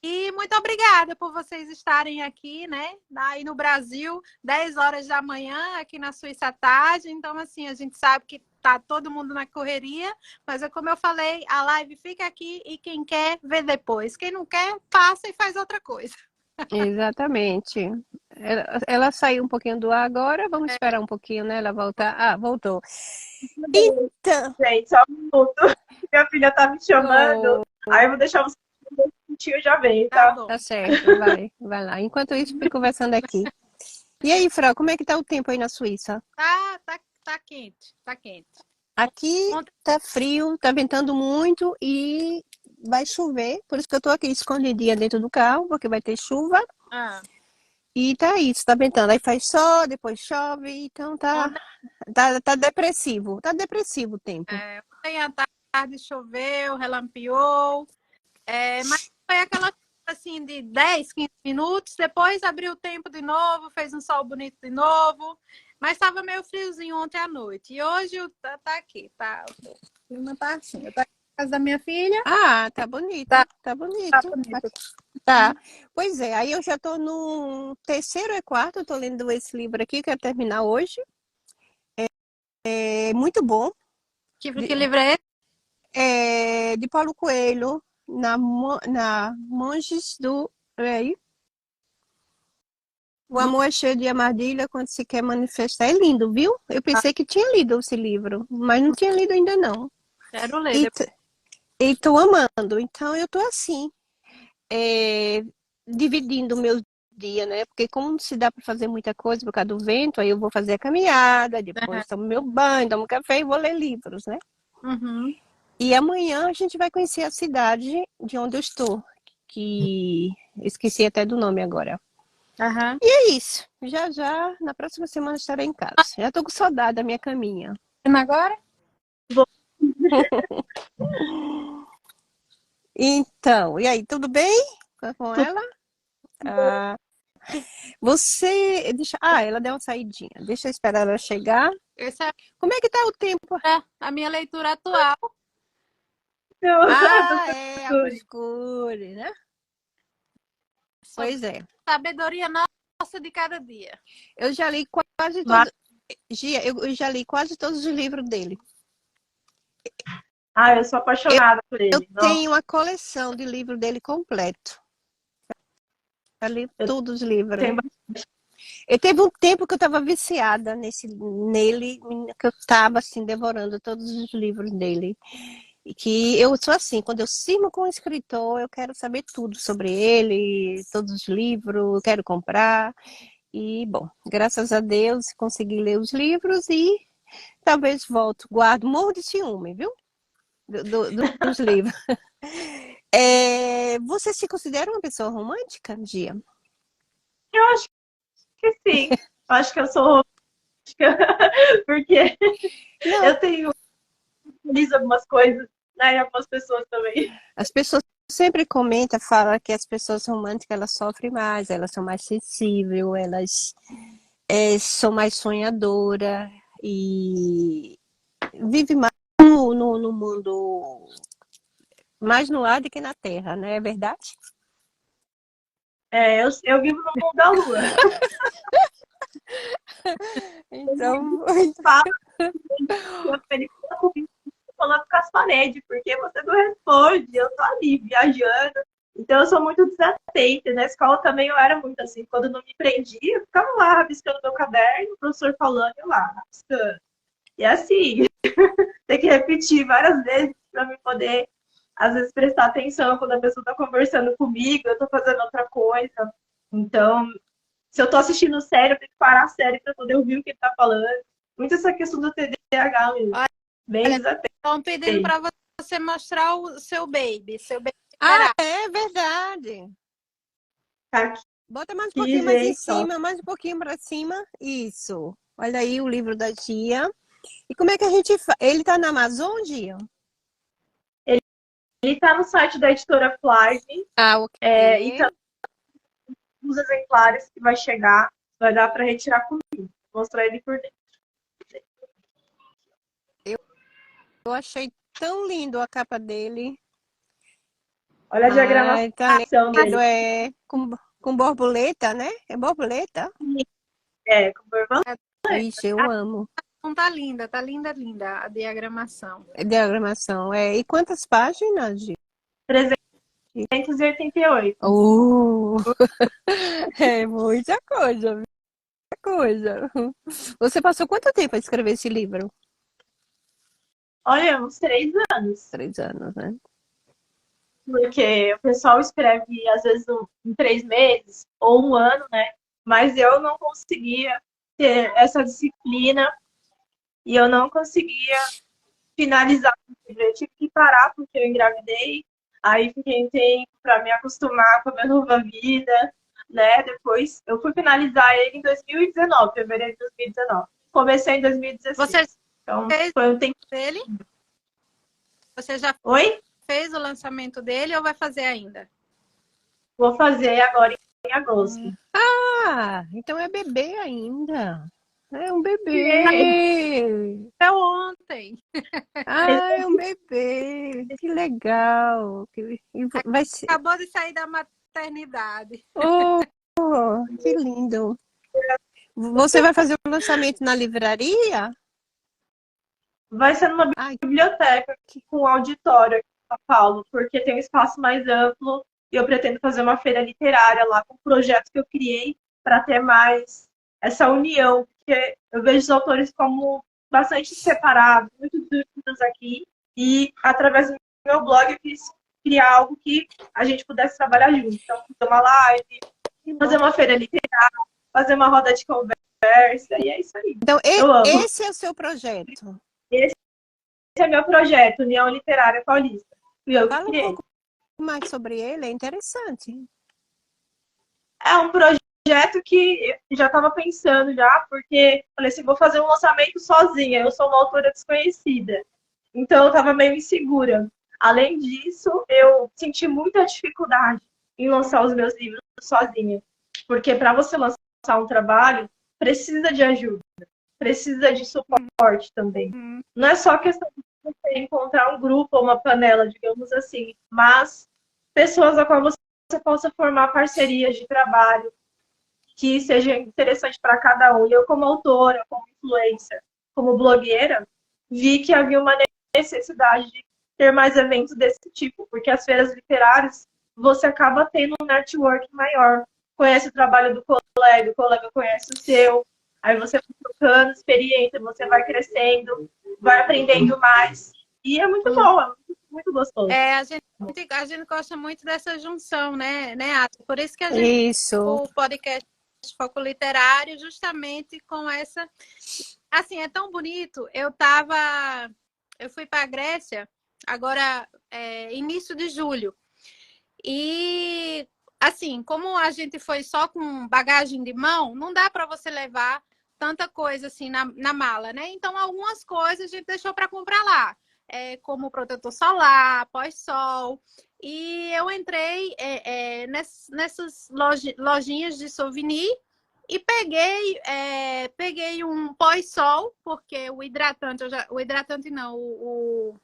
[SPEAKER 1] E muito obrigada por vocês estarem aqui, né? Aí no Brasil, 10 horas da manhã, aqui na Suíça à tarde. Então, assim, a gente sabe que tá todo mundo na correria, mas é como eu falei, a live fica aqui e quem quer, vê depois. Quem não quer, passa e faz outra coisa.
[SPEAKER 2] Exatamente. Ela saiu um pouquinho do ar agora, vamos esperar um pouquinho, né? Ela voltar. Ah, voltou. Então.
[SPEAKER 3] Gente, só um minuto. Minha filha tá me chamando. Aí eu vou deixar você um minutinho, já vem, tá?
[SPEAKER 2] Tá certo, vai lá. Enquanto isso, fico conversando aqui. E aí, Frau, como é que tá o tempo aí na Suíça?
[SPEAKER 1] Tá quente, tá quente.
[SPEAKER 2] Aqui tá frio, tá ventando muito e vai chover, por isso que eu tô aqui escondidinha dentro do carro, porque vai ter chuva. E tá isso, tá ventando. Aí faz sol, depois chove, então tá depressivo. Tá depressivo o tempo.
[SPEAKER 1] Ontem à tarde choveu, relampeou, mas foi aquela coisa assim de 10, 15 minutos, depois abriu o tempo de novo, fez um sol bonito de novo, mas estava meio friozinho ontem à noite. E hoje tá aqui, tá? O clima tá assim. Eu tô aqui na casa da minha filha.
[SPEAKER 2] Ah, tá bonito, tá bonito.
[SPEAKER 1] Tá bonito.
[SPEAKER 2] Tá. Pois é, aí eu já tô no terceiro e quarto, eu tô lendo esse livro aqui, quero terminar hoje. É muito bom.
[SPEAKER 1] Que livro é esse?
[SPEAKER 2] É de Paulo Coelho, na Monges do Rei. O amor é cheio de armadilha quando se quer manifestar. É lindo, viu? Eu pensei que tinha lido esse livro, mas não tinha lido ainda não.
[SPEAKER 1] Quero ler.
[SPEAKER 2] E tô amando. Então eu tô assim, dividindo o meu dia, né? Porque como não se dá para fazer muita coisa por causa do vento, aí eu vou fazer a caminhada, depois tomo meu banho, tomo café e vou ler livros, né?
[SPEAKER 1] Uhum.
[SPEAKER 2] E amanhã a gente vai conhecer a cidade de onde eu estou, que esqueci até do nome agora.
[SPEAKER 1] Uhum.
[SPEAKER 2] E é isso. Já, na próxima semana estarei em casa. Já tô com saudade da minha caminha.
[SPEAKER 1] Agora?
[SPEAKER 2] Então, e aí, tudo bem com ela? Ela deu uma saidinha. Deixa eu esperar ela chegar. Como é que tá o tempo?
[SPEAKER 1] A minha leitura atual.
[SPEAKER 2] A Obscure, né? Pois é.
[SPEAKER 1] Sabedoria nossa de cada dia.
[SPEAKER 2] Eu já li quase todos. Gia, eu já li quase todos os livros dele.
[SPEAKER 3] Eu sou apaixonada por ele.
[SPEAKER 2] Eu tenho uma coleção de livros dele completo. Eu li todos os livros. Eu teve um tempo que eu estava viciada nele, que eu estava assim, devorando todos os livros dele. E que eu sou assim, quando eu cismo com um escritor, eu quero saber tudo sobre ele, todos os livros, eu quero comprar. E, bom, graças a Deus consegui ler os livros e talvez volto. Guardo, morro de ciúme, viu? Dos livros. Você se considera uma pessoa romântica, Gia?
[SPEAKER 3] Eu acho que sim. Eu acho que eu sou romântica, porque
[SPEAKER 2] Não,
[SPEAKER 3] eu tenho feliz algumas coisas, né? E algumas pessoas também.
[SPEAKER 2] as pessoas sempre comentam, falam que as pessoas românticas elas sofrem mais, elas são mais sensíveis, elas são mais sonhadoras e vivem mais no mundo, mais no ar do que na terra, não é verdade?
[SPEAKER 3] Eu vivo no mundo da lua.
[SPEAKER 2] Então,
[SPEAKER 3] Falo, eu feliz falando com as paredes, porque você não responde, eu tô ali viajando. Então eu sou muito desatenta. Na escola também eu era muito assim, quando não me prendia, eu ficava lá rabiscando meu caderno, o professor falando, eu lá, rabiscando. E assim, tem que repetir várias vezes para me poder, às vezes, prestar atenção quando a pessoa está conversando comigo, eu estou fazendo outra coisa. Então, se eu estou assistindo série, eu tenho que parar a série para poder ouvir o que ele está falando. Muito essa questão do TDAH mesmo. Bem
[SPEAKER 1] Olha,
[SPEAKER 3] desatento.
[SPEAKER 1] estão pedindo para você mostrar o seu baby
[SPEAKER 2] ah,
[SPEAKER 1] literário.
[SPEAKER 2] é verdade.
[SPEAKER 3] Aqui,
[SPEAKER 2] Bota mais um pouquinho mais em
[SPEAKER 3] gente, ó.
[SPEAKER 2] cima, mais um pouquinho para cima. Isso. Olha aí o livro da Gia. E como é que a gente faz? Ele tá na Amazon, Gia?
[SPEAKER 3] Ele está no site da editora Flive,
[SPEAKER 2] Ah, ok.
[SPEAKER 3] e também os exemplares que vai chegar, vai dar para retirar comigo. Vou mostrar ele por dentro.
[SPEAKER 2] Eu achei tão lindo a capa dele.
[SPEAKER 3] Olha a
[SPEAKER 2] Ai, tá
[SPEAKER 3] diagramação
[SPEAKER 2] lindo.
[SPEAKER 3] dele.
[SPEAKER 2] É com borboleta, né? É borboleta?
[SPEAKER 3] Com borboleta.
[SPEAKER 2] Ixi, eu amo.
[SPEAKER 1] Não tá linda, linda a diagramação.
[SPEAKER 2] Diagramação. E quantas páginas, Gia?
[SPEAKER 3] 388.
[SPEAKER 2] É muita coisa, muita coisa. Você passou quanto tempo a escrever esse livro?
[SPEAKER 3] Olha, uns 3 anos.
[SPEAKER 2] 3 anos, né?
[SPEAKER 3] Porque o pessoal escreve, às vezes, em 3 meses ou um ano, né? Mas eu não conseguia ter essa disciplina e eu não conseguia finalizar o livro. Eu tive que parar porque eu engravidei. Aí fiquei um tempo para me acostumar com a minha nova vida, né? Depois eu fui finalizar ele em 2019, fevereiro de 2019. Comecei em 2016.
[SPEAKER 1] Você
[SPEAKER 3] Então
[SPEAKER 1] fez
[SPEAKER 3] foi um tempo.
[SPEAKER 1] dele? Você já
[SPEAKER 3] Oi?
[SPEAKER 1] fez o lançamento dele ou vai fazer ainda?
[SPEAKER 3] Vou fazer agora em agosto.
[SPEAKER 2] Ah, então é bebê ainda. É um bebê.
[SPEAKER 1] É ontem.
[SPEAKER 2] Ah, é um bebê. Que legal. Vai ser.
[SPEAKER 1] Acabou de sair da maternidade.
[SPEAKER 2] Oh, que lindo. Você vai fazer o lançamento na livraria?
[SPEAKER 3] Vai ser numa
[SPEAKER 2] Ai,
[SPEAKER 3] biblioteca com auditório aqui em São Paulo, porque tem um espaço mais amplo e eu pretendo fazer uma feira literária lá com um projeto que eu criei para ter mais essa união, porque eu vejo os autores como bastante separados, muito dúvidas aqui, e através do meu blog eu quis criar algo que a gente pudesse trabalhar junto. Então, fazer uma live, fazer uma feira literária, fazer uma roda de conversa, e é isso aí.
[SPEAKER 2] então,
[SPEAKER 3] Eu amo.
[SPEAKER 2] esse é o seu projeto.
[SPEAKER 3] Esse é meu projeto, União Literária Paulista. E eu
[SPEAKER 2] Fala um
[SPEAKER 3] criei.
[SPEAKER 2] pouco mais sobre ele, é interessante.
[SPEAKER 3] É um projeto que eu já estava pensando já, porque falei assim, vou fazer um lançamento sozinha. Eu sou uma autora desconhecida. Então eu estava meio insegura. Além disso, eu senti muita dificuldade em lançar os meus livros sozinha. Porque para você lançar um trabalho, precisa de ajuda, precisa de suporte também. Não é só questão de você encontrar um grupo ou uma panela, digamos assim, mas pessoas a qual você possa formar parcerias de trabalho que seja interessante para cada um. E eu, como autora, como influencer, como blogueira, vi que havia uma necessidade de ter mais eventos desse tipo, porque as feiras literárias você acaba tendo um network maior. Conhece o trabalho do colega, o colega conhece o seu, aí você vai trocando experiência, você vai crescendo, vai aprendendo mais. E é muito bom, é muito gostoso.
[SPEAKER 1] A gente gosta muito dessa junção, né, Ata? Por isso que a gente
[SPEAKER 2] Isso.
[SPEAKER 1] o podcast Foco Literário, justamente com essa... Assim, é tão bonito. Eu fui para a Grécia agora, início de julho. E, assim, como a gente foi só com bagagem de mão, não dá para você levar tanta coisa assim na mala, né? Então, algumas coisas a gente deixou para comprar lá, como protetor solar, pós-sol. E eu entrei nessas lojinhas de souvenir e peguei um pós-sol, porque o hidratante, o hidratante não,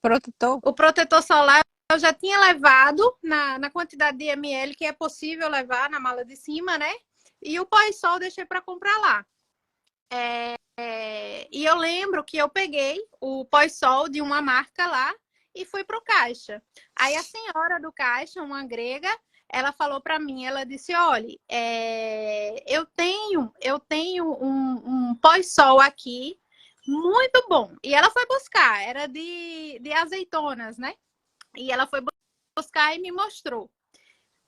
[SPEAKER 2] Protetor?
[SPEAKER 1] o protetor solar eu já tinha levado na quantidade de ml que é possível levar na mala de cima, né? E o pós-sol deixei para comprar lá. E eu lembro que eu peguei o pós-sol de uma marca lá e fui pro caixa. Aí a senhora do caixa, uma grega, ela falou para mim, ela disse, olha, eu tenho um pós-sol aqui muito bom. E ela foi buscar, era de azeitonas, né? E ela foi buscar e me mostrou.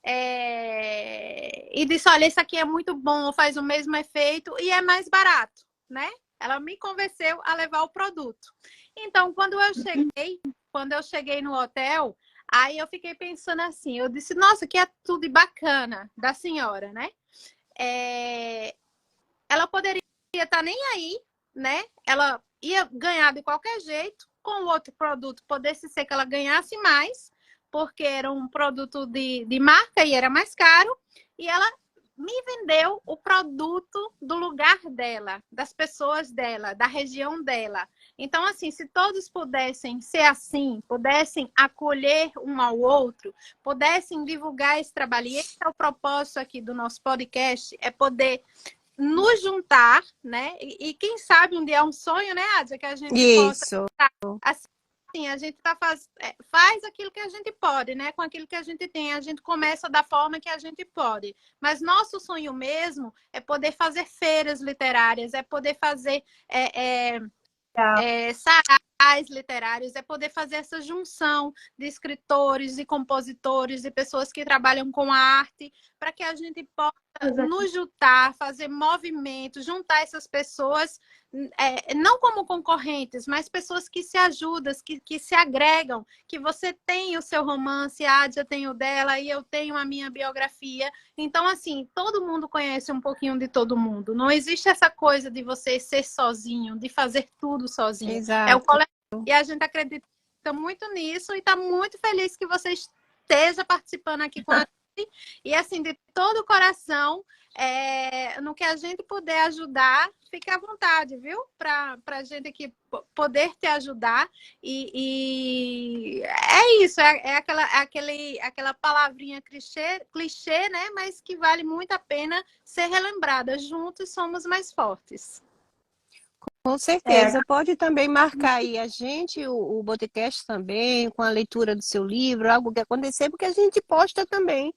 [SPEAKER 1] E disse, olha, esse aqui é muito bom, faz o mesmo efeito e é mais barato, né? Ela me convenceu a levar o produto. Então, quando eu cheguei no hotel, aí eu fiquei pensando assim, eu disse, nossa, que atitude bacana da senhora, né? Ela poderia estar nem aí, né? Ela ia ganhar de qualquer jeito, com o outro produto pudesse ser que ela ganhasse mais, porque era um produto de marca e era mais caro, e ela me vendeu o produto do lugar dela, das pessoas dela, da região dela. Então, assim, se todos pudessem ser assim, pudessem acolher um ao outro, pudessem divulgar esse trabalho, e esse é o propósito aqui do nosso podcast, é poder nos juntar, né? E quem sabe um dia é um sonho, né, Adja, que a gente possa... Assim, a gente faz aquilo que a gente pode, né? Com aquilo que a gente tem. A gente começa da forma que a gente pode. Mas nosso sonho mesmo é poder fazer feiras literárias, é poder fazer sarais literários, é poder fazer essa junção de escritores e compositores e pessoas que trabalham com a arte, para que a gente possa nos juntar, fazer movimentos, juntar essas pessoas, não como concorrentes, mas pessoas que se ajudam, que se agregam, que você tem o seu romance, a Adja tem o dela e eu tenho a minha biografia. Então, assim, todo mundo conhece um pouquinho de todo mundo. Não existe essa coisa de você ser sozinho, de fazer tudo sozinho.
[SPEAKER 2] Exato.
[SPEAKER 1] É o coletivo. E a gente acredita muito nisso e está muito feliz que você esteja participando aqui com a gente. E, assim, de todo o coração, no que a gente puder ajudar, fique à vontade, viu? Para a gente aqui poder te ajudar. E é isso, aquela palavrinha clichê, né? Mas que vale muito a pena ser relembrada. Juntos somos mais fortes.
[SPEAKER 2] Com certeza. Pode também marcar aí a gente, o podcast também, com a leitura do seu livro, algo que acontecer, porque a gente posta também.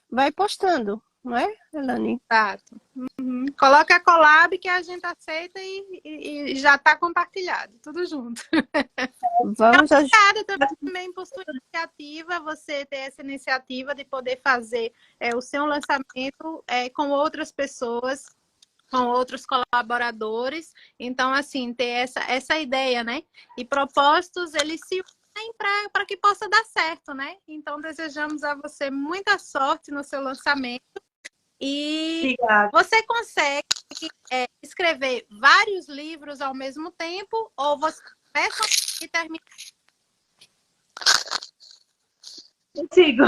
[SPEAKER 2] Vai postando, não é, Elane?
[SPEAKER 1] Exato. Uhum. Coloca a collab que a gente aceita e já está compartilhado, tudo junto.
[SPEAKER 2] Vamos
[SPEAKER 1] Obrigada também por sua iniciativa, você ter essa iniciativa de poder fazer o seu lançamento com outras pessoas, com outros colaboradores. Então, assim, ter essa ideia, né? E propósitos, eles se unem para que possa dar certo, né? Então, desejamos a você muita sorte no seu lançamento. E
[SPEAKER 3] Obrigada.
[SPEAKER 1] Você consegue escrever vários livros ao mesmo tempo ou você começa e termina?
[SPEAKER 3] Consigo.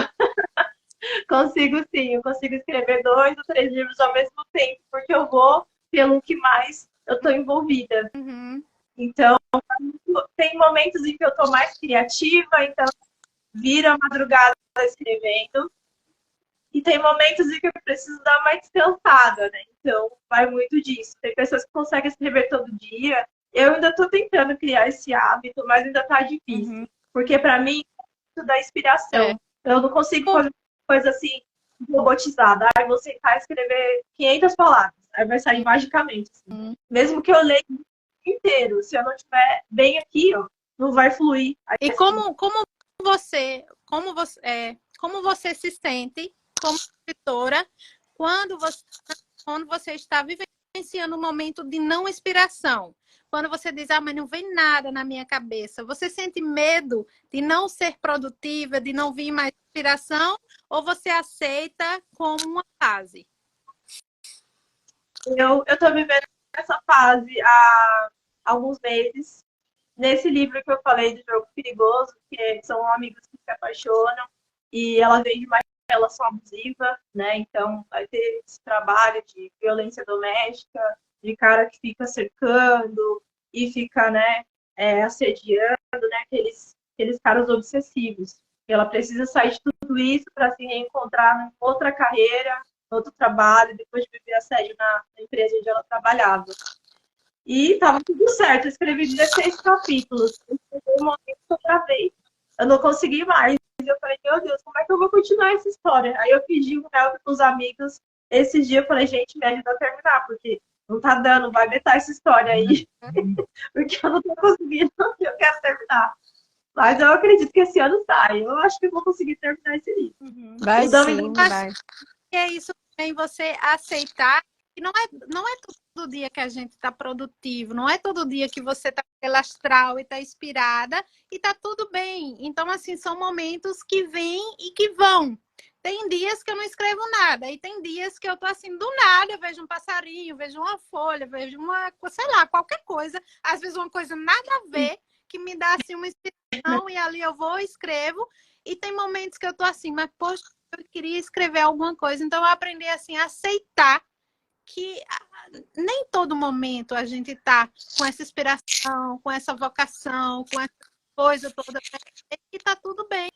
[SPEAKER 3] Consigo sim, eu consigo escrever 2 ou 3 livros ao mesmo tempo, porque eu vou pelo que mais eu estou envolvida.
[SPEAKER 1] Uhum.
[SPEAKER 3] Então, tem momentos em que eu estou mais criativa, então vira a madrugada escrevendo. E tem momentos em que eu preciso dar uma descansada, né? Então, vai muito disso. Tem pessoas que conseguem escrever todo dia. Eu ainda estou tentando criar esse hábito, mas ainda está difícil.
[SPEAKER 1] Uhum.
[SPEAKER 3] Porque, para mim, isso dá inspiração. Eu não consigo fazer coisa assim, robotizada. Aí vou sentar e escrever 500 palavras. Aí vai sair magicamente. Assim. Mesmo que eu leia o inteiro, se eu não estiver bem aqui, ó, não vai fluir. Aí,
[SPEAKER 1] e como você se sente como escritora quando você está vivenciando um momento de não inspiração. Quando você diz, mas não vem nada na minha cabeça. Você sente medo de não ser produtiva, de não vir mais inspiração? Ou você aceita como uma fase?
[SPEAKER 3] Eu tô vivendo essa fase há alguns meses. Nesse livro que eu falei do Jogo Perigoso, que são amigos que se apaixonam e ela vem de uma relação abusiva, né? Então vai ter esse trabalho de violência doméstica, de cara que fica cercando e fica, né, assediando, né? Aqueles caras obsessivos. Ela precisa sair de tudo isso para se reencontrar em outra carreira, outro trabalho, depois de viver assédio na empresa onde ela trabalhava. E estava tudo certo, eu escrevi 16 capítulos. Eu um momento que eu travei, eu não consegui mais. Eu falei, meu Deus, como é que eu vou continuar essa história? Aí eu pedi um help para os amigos. Esses dias eu falei, gente, me ajuda a terminar, porque não tá dando, vai meter essa história aí. Porque eu não tô conseguindo, eu quero terminar. Mas eu acredito que esse ano sai. Eu acho que eu vou conseguir terminar esse livro.
[SPEAKER 2] Vai sim, vai.
[SPEAKER 1] É isso também, você aceitar que não é todo dia que a gente está produtivo, não é todo dia que você está astral e está inspirada e está tudo bem. Então, assim, são momentos que vêm e que vão. Tem dias que eu não escrevo nada, e tem dias que eu tô assim, do nada, eu vejo um passarinho, vejo uma folha, vejo uma, sei lá, qualquer coisa, às vezes uma coisa nada a ver, que me dá assim uma inspiração, e ali eu vou e escrevo, e tem momentos que eu tô assim, mas poxa, eu queria escrever alguma coisa, então eu aprendi assim a aceitar que nem todo momento a gente tá com essa inspiração, com essa vocação, com essa coisa toda, e tá tudo bem.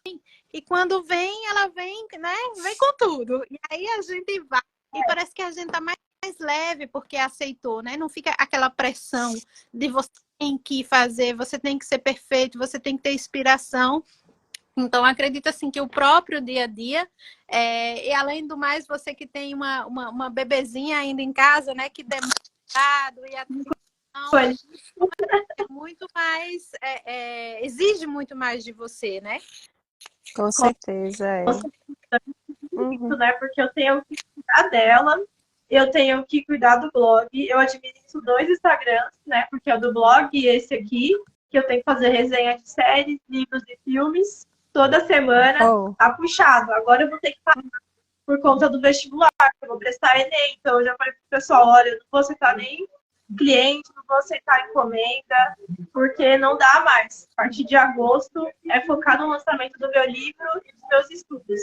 [SPEAKER 1] E quando vem, ela vem, né? Vem com tudo. E aí a gente vai, e parece que a gente tá mais leve porque aceitou, né? Não fica aquela pressão de você tem que fazer, você tem que ser perfeito, você tem que ter inspiração. Então, acredito assim que o próprio dia a dia, e além do mais, você que tem uma bebezinha ainda em casa, né, que demanda e atenção, é muito mais, exige muito mais de você, né?
[SPEAKER 2] Com certeza, é.
[SPEAKER 3] Né, porque eu tenho que cuidar dela, eu tenho que cuidar do blog, eu administro 2 Instagrams, né, porque é o do blog e esse aqui, que eu tenho que fazer resenha de séries, livros e filmes, toda semana, tá puxado. Agora eu vou ter que parar por conta do vestibular, eu vou prestar Enem, então eu já falei pro pessoal, olha, eu não vou aceitar nem cliente, não vou aceitar encomenda, porque não dá mais. A partir de agosto é focar no lançamento do meu livro e dos meus estudos.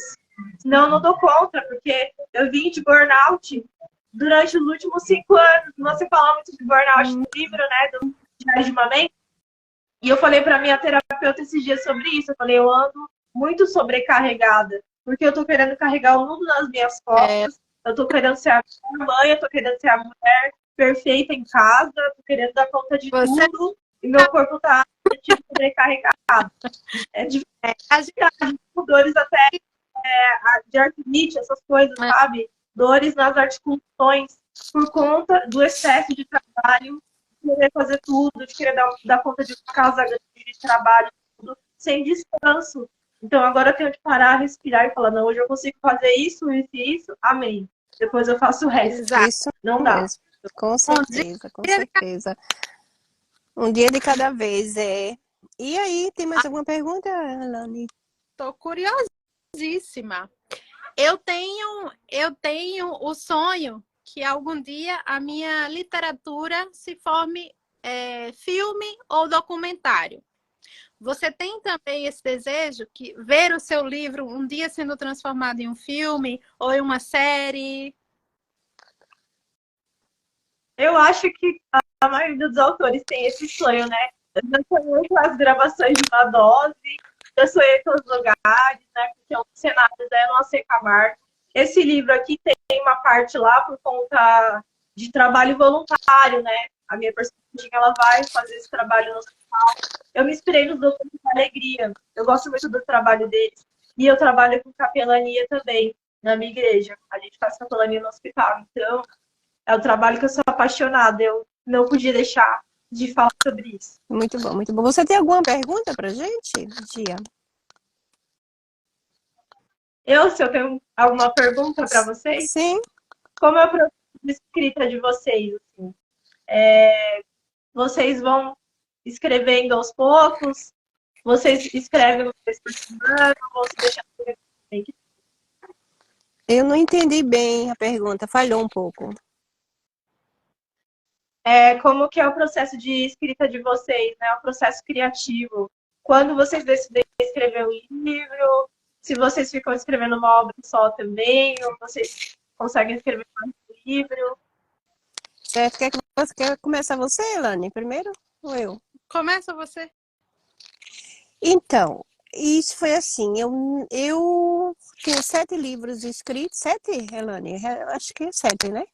[SPEAKER 3] Senão eu não dou conta, porque eu vim de burnout durante os últimos 5 anos. Você fala muito de burnout no livro, né, do Diário de uma Mente. E eu falei para minha terapeuta esses dias sobre isso. Eu falei, eu ando muito sobrecarregada, porque eu tô querendo carregar o mundo nas minhas costas. Eu tô querendo ser a mãe, eu tô querendo ser a mulher perfeita em casa, tô querendo dar conta de tudo. E meu corpo tá sobrecarregado. É difícil, com dores até de artrite, essas coisas, sabe? Dores nas articulações por conta do excesso de trabalho, de querer fazer tudo, de querer dar conta de casa, de trabalho, tudo, sem descanso. Então agora eu tenho que parar, respirar e falar, não, hoje eu consigo fazer isso, isso e isso, amém. Depois eu faço o resto.
[SPEAKER 2] Isso
[SPEAKER 3] não dá.
[SPEAKER 2] Mesmo. Com certeza, com certeza. Um dia de cada vez, é. E aí, tem mais alguma pergunta, Alane?
[SPEAKER 1] Tô curiosíssima. Eu tenho o sonho que algum dia a minha literatura se forme filme ou documentário. Você tem também esse desejo que ver o seu livro um dia sendo transformado em um filme ou em uma série?
[SPEAKER 3] Eu acho que a maioria dos autores tem esse sonho, né? Eu já sonhei com as gravações de uma dose, eu sonhei com os lugares, né? Porque o cenário é Nossa Camargo. Esse livro aqui tem uma parte lá por conta de trabalho voluntário, né? A minha personagem, ela vai fazer esse trabalho no hospital. Eu me inspirei nos Doutores da Alegria. Eu gosto muito do trabalho deles. E eu trabalho com capelania também, na minha igreja. A gente faz capelania no hospital. Então, é o trabalho que eu sou apaixonada. Eu não podia deixar de falar sobre isso.
[SPEAKER 2] Muito bom, muito bom. Você tem alguma pergunta pra gente, Gia?
[SPEAKER 3] Se eu tenho alguma pergunta para vocês?
[SPEAKER 2] Sim,
[SPEAKER 3] Como é o processo de escrita de vocês? Assim? Vocês vão escrevendo aos poucos? Vocês escrevem uma vez por semana? Ou se deixar...
[SPEAKER 2] Eu não entendi bem a pergunta, falhou um pouco.
[SPEAKER 3] Como que é o processo de escrita de vocês, né? O processo criativo. Quando vocês decidem escrever um livro, se vocês ficam escrevendo uma obra só também, ou vocês conseguem escrever mais um livro.
[SPEAKER 2] Certo? Quer começar você, Elane, primeiro? Ou eu?
[SPEAKER 1] Começa você.
[SPEAKER 2] Então, isso foi assim, eu tenho 7 livros escritos, 7, Elane? Acho que é 7, né?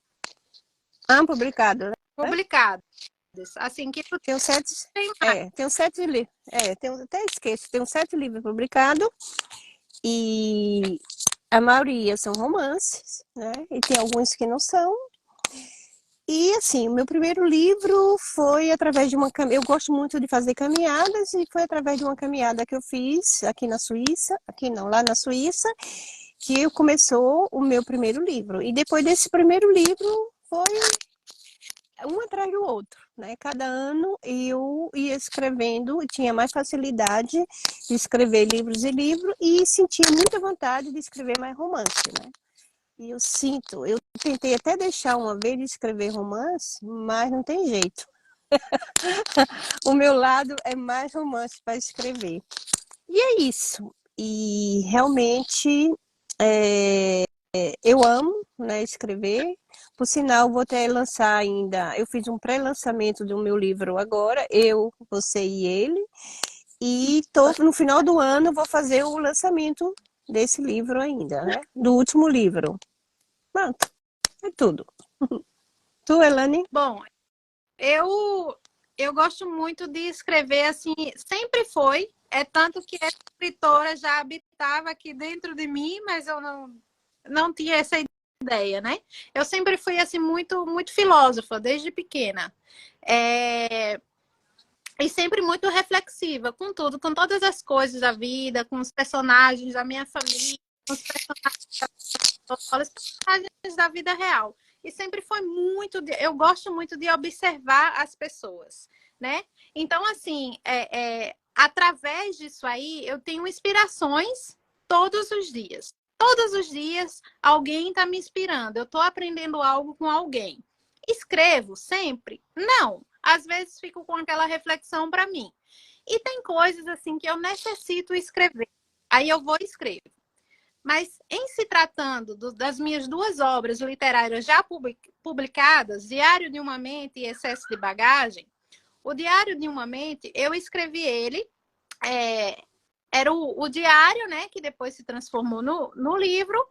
[SPEAKER 2] Publicado, né?
[SPEAKER 1] Publicado. Assim que tu
[SPEAKER 2] Tenho 7,
[SPEAKER 1] tem mais.
[SPEAKER 2] tenho 7 livros, até esqueço, tenho 7 livros publicados e a maioria são romances, né? E tem alguns que não são. E assim, o meu primeiro livro foi através de uma eu gosto muito de fazer caminhadas e foi através de uma caminhada que eu fiz aqui na Suíça, aqui não, lá na Suíça, que começou o meu primeiro livro. E depois desse primeiro livro foi um atrás do outro, né? Cada ano eu ia escrevendo, tinha mais facilidade de escrever livros e livros e sentia muita vontade de escrever mais romance, né? E eu tentei até deixar uma vez de escrever romance, mas não tem jeito. O meu lado é mais romance para escrever. E é isso. E realmente eu amo, né, escrever. Por sinal, vou até lançar ainda. Eu fiz um pré-lançamento do meu livro agora, Eu, Você e Ele. E no final do ano vou fazer o lançamento desse livro ainda, né? Do último livro. Pronto, é tudo. Tu, Elane?
[SPEAKER 1] Bom, eu gosto muito de escrever, assim, sempre foi. É tanto que a escritora já habitava aqui dentro de mim, mas eu não tinha essa ideia, né? Eu sempre fui, assim, muito filósofa, desde pequena. E sempre muito reflexiva com tudo, com todas as coisas da vida, com os personagens da minha família, com os personagens os personagens da vida real. E sempre foi eu gosto muito de observar as pessoas, né? Então, assim, através disso aí, eu tenho inspirações todos os dias. Todos os dias, alguém está me inspirando. Eu estou aprendendo algo com alguém. Escrevo sempre? Não. Às vezes fico com aquela reflexão para mim. E tem coisas assim que eu necessito escrever. Aí eu vou e escrevo. Mas em se tratando das minhas 2 obras literárias já publicadas, Diário de uma Mente e Excesso de Bagagem, o Diário de uma Mente, eu escrevi ele, era o diário, né, que depois se transformou no livro.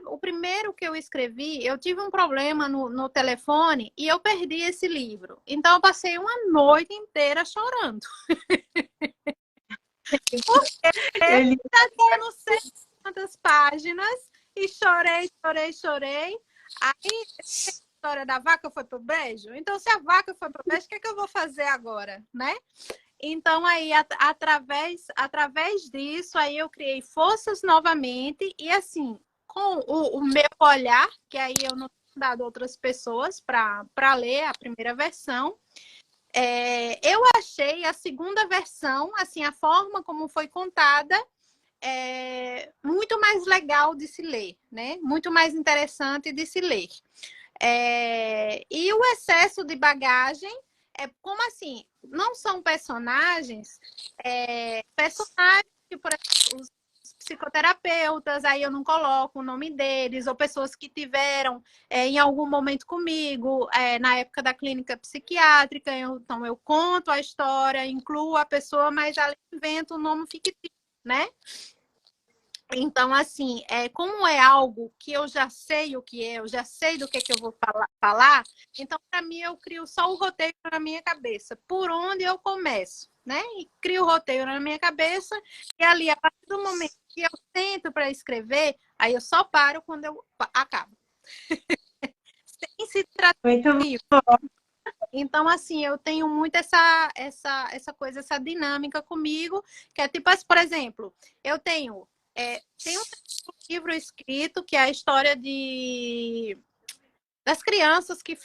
[SPEAKER 1] O primeiro que eu escrevi, eu tive um problema no telefone e eu perdi esse livro. Então, eu passei uma noite inteira chorando. Porque já não sei quantas páginas e chorei. Aí, a história da vaca foi pro beijo. Então, se a vaca foi pro beijo, o que é que eu vou fazer agora, né? Então, aí, através disso, aí eu criei forças novamente e, assim, com o meu olhar, que aí eu não tenho dado outras pessoas para ler a primeira versão, eu achei a segunda versão, assim, a forma como foi contada, muito mais legal de se ler, né? Muito mais interessante de se ler. E o excesso de bagagem, como assim? Não são personagens que, por exemplo, os psicoterapeutas, aí eu não coloco o nome deles, ou pessoas que tiveram em algum momento comigo, na época da clínica psiquiátrica, então eu conto a história, incluo a pessoa, mas ela inventa um nome fictício, né? Então, assim, como é algo que eu já sei o que é, eu já sei do que eu vou falar, então, para mim, eu crio só o roteiro na minha cabeça, por onde eu começo, né? E crio o roteiro na minha cabeça, e ali, a partir do momento que eu tento para escrever, aí eu só paro quando eu acabo. Sem se tratar de livro. Então, assim, eu tenho muito essa coisa, essa dinâmica comigo, que é tipo, por exemplo, eu tenho um livro escrito, que é a história das crianças que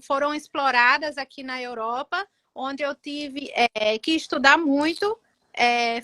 [SPEAKER 1] foram exploradas aqui na Europa, onde eu tive que estudar muito.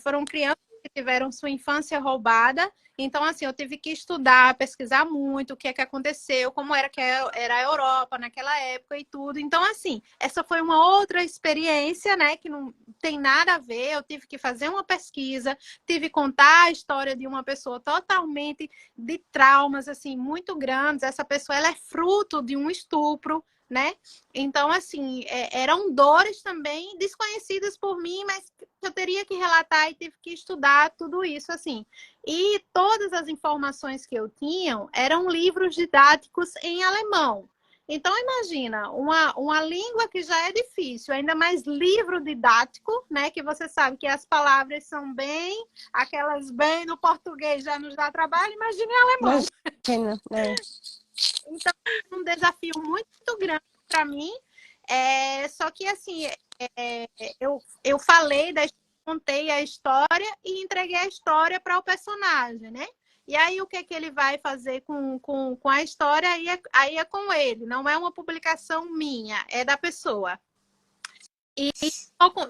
[SPEAKER 1] Foram crianças que tiveram sua infância roubada. Então, assim, eu tive que estudar, pesquisar muito o que é que aconteceu, como era que era a Europa naquela época e tudo. Então, assim, essa foi uma outra experiência, né, que não tem nada a ver. Eu tive que fazer uma pesquisa, tive que contar a história de uma pessoa totalmente de traumas, assim, muito grandes. Essa pessoa, ela é fruto de um estupro, né? Então, assim, eram dores também desconhecidas por mim, mas eu teria que relatar e tive que estudar tudo isso, assim. E todas as informações que eu tinha eram livros didáticos em alemão. Então, imagina, uma língua que já é difícil, ainda mais livro didático, né? Que você sabe que as palavras são bem, aquelas bem no português já nos dá trabalho, imagina em alemão.
[SPEAKER 2] Imagina,
[SPEAKER 1] Então, é um desafio muito grande para mim. Só que, assim, eu falei, contei a história e entreguei a história para o personagem, né? E aí, o que ele vai fazer com a história, aí é com ele. Não é uma publicação minha, é da pessoa. E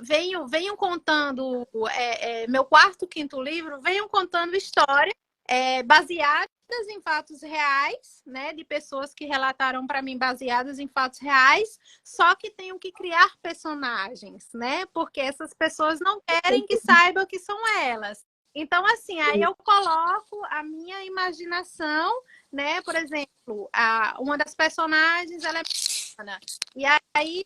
[SPEAKER 1] venho contando, meu quarto, quinto livro, venho contando histórias baseadas em fatos reais, né, de pessoas que relataram para mim baseadas em fatos reais, só que tenho que criar personagens, né, porque essas pessoas não querem que saibam que são elas. Então, assim, aí eu coloco a minha imaginação, né, por exemplo, uma das personagens, ela é mexicana, e aí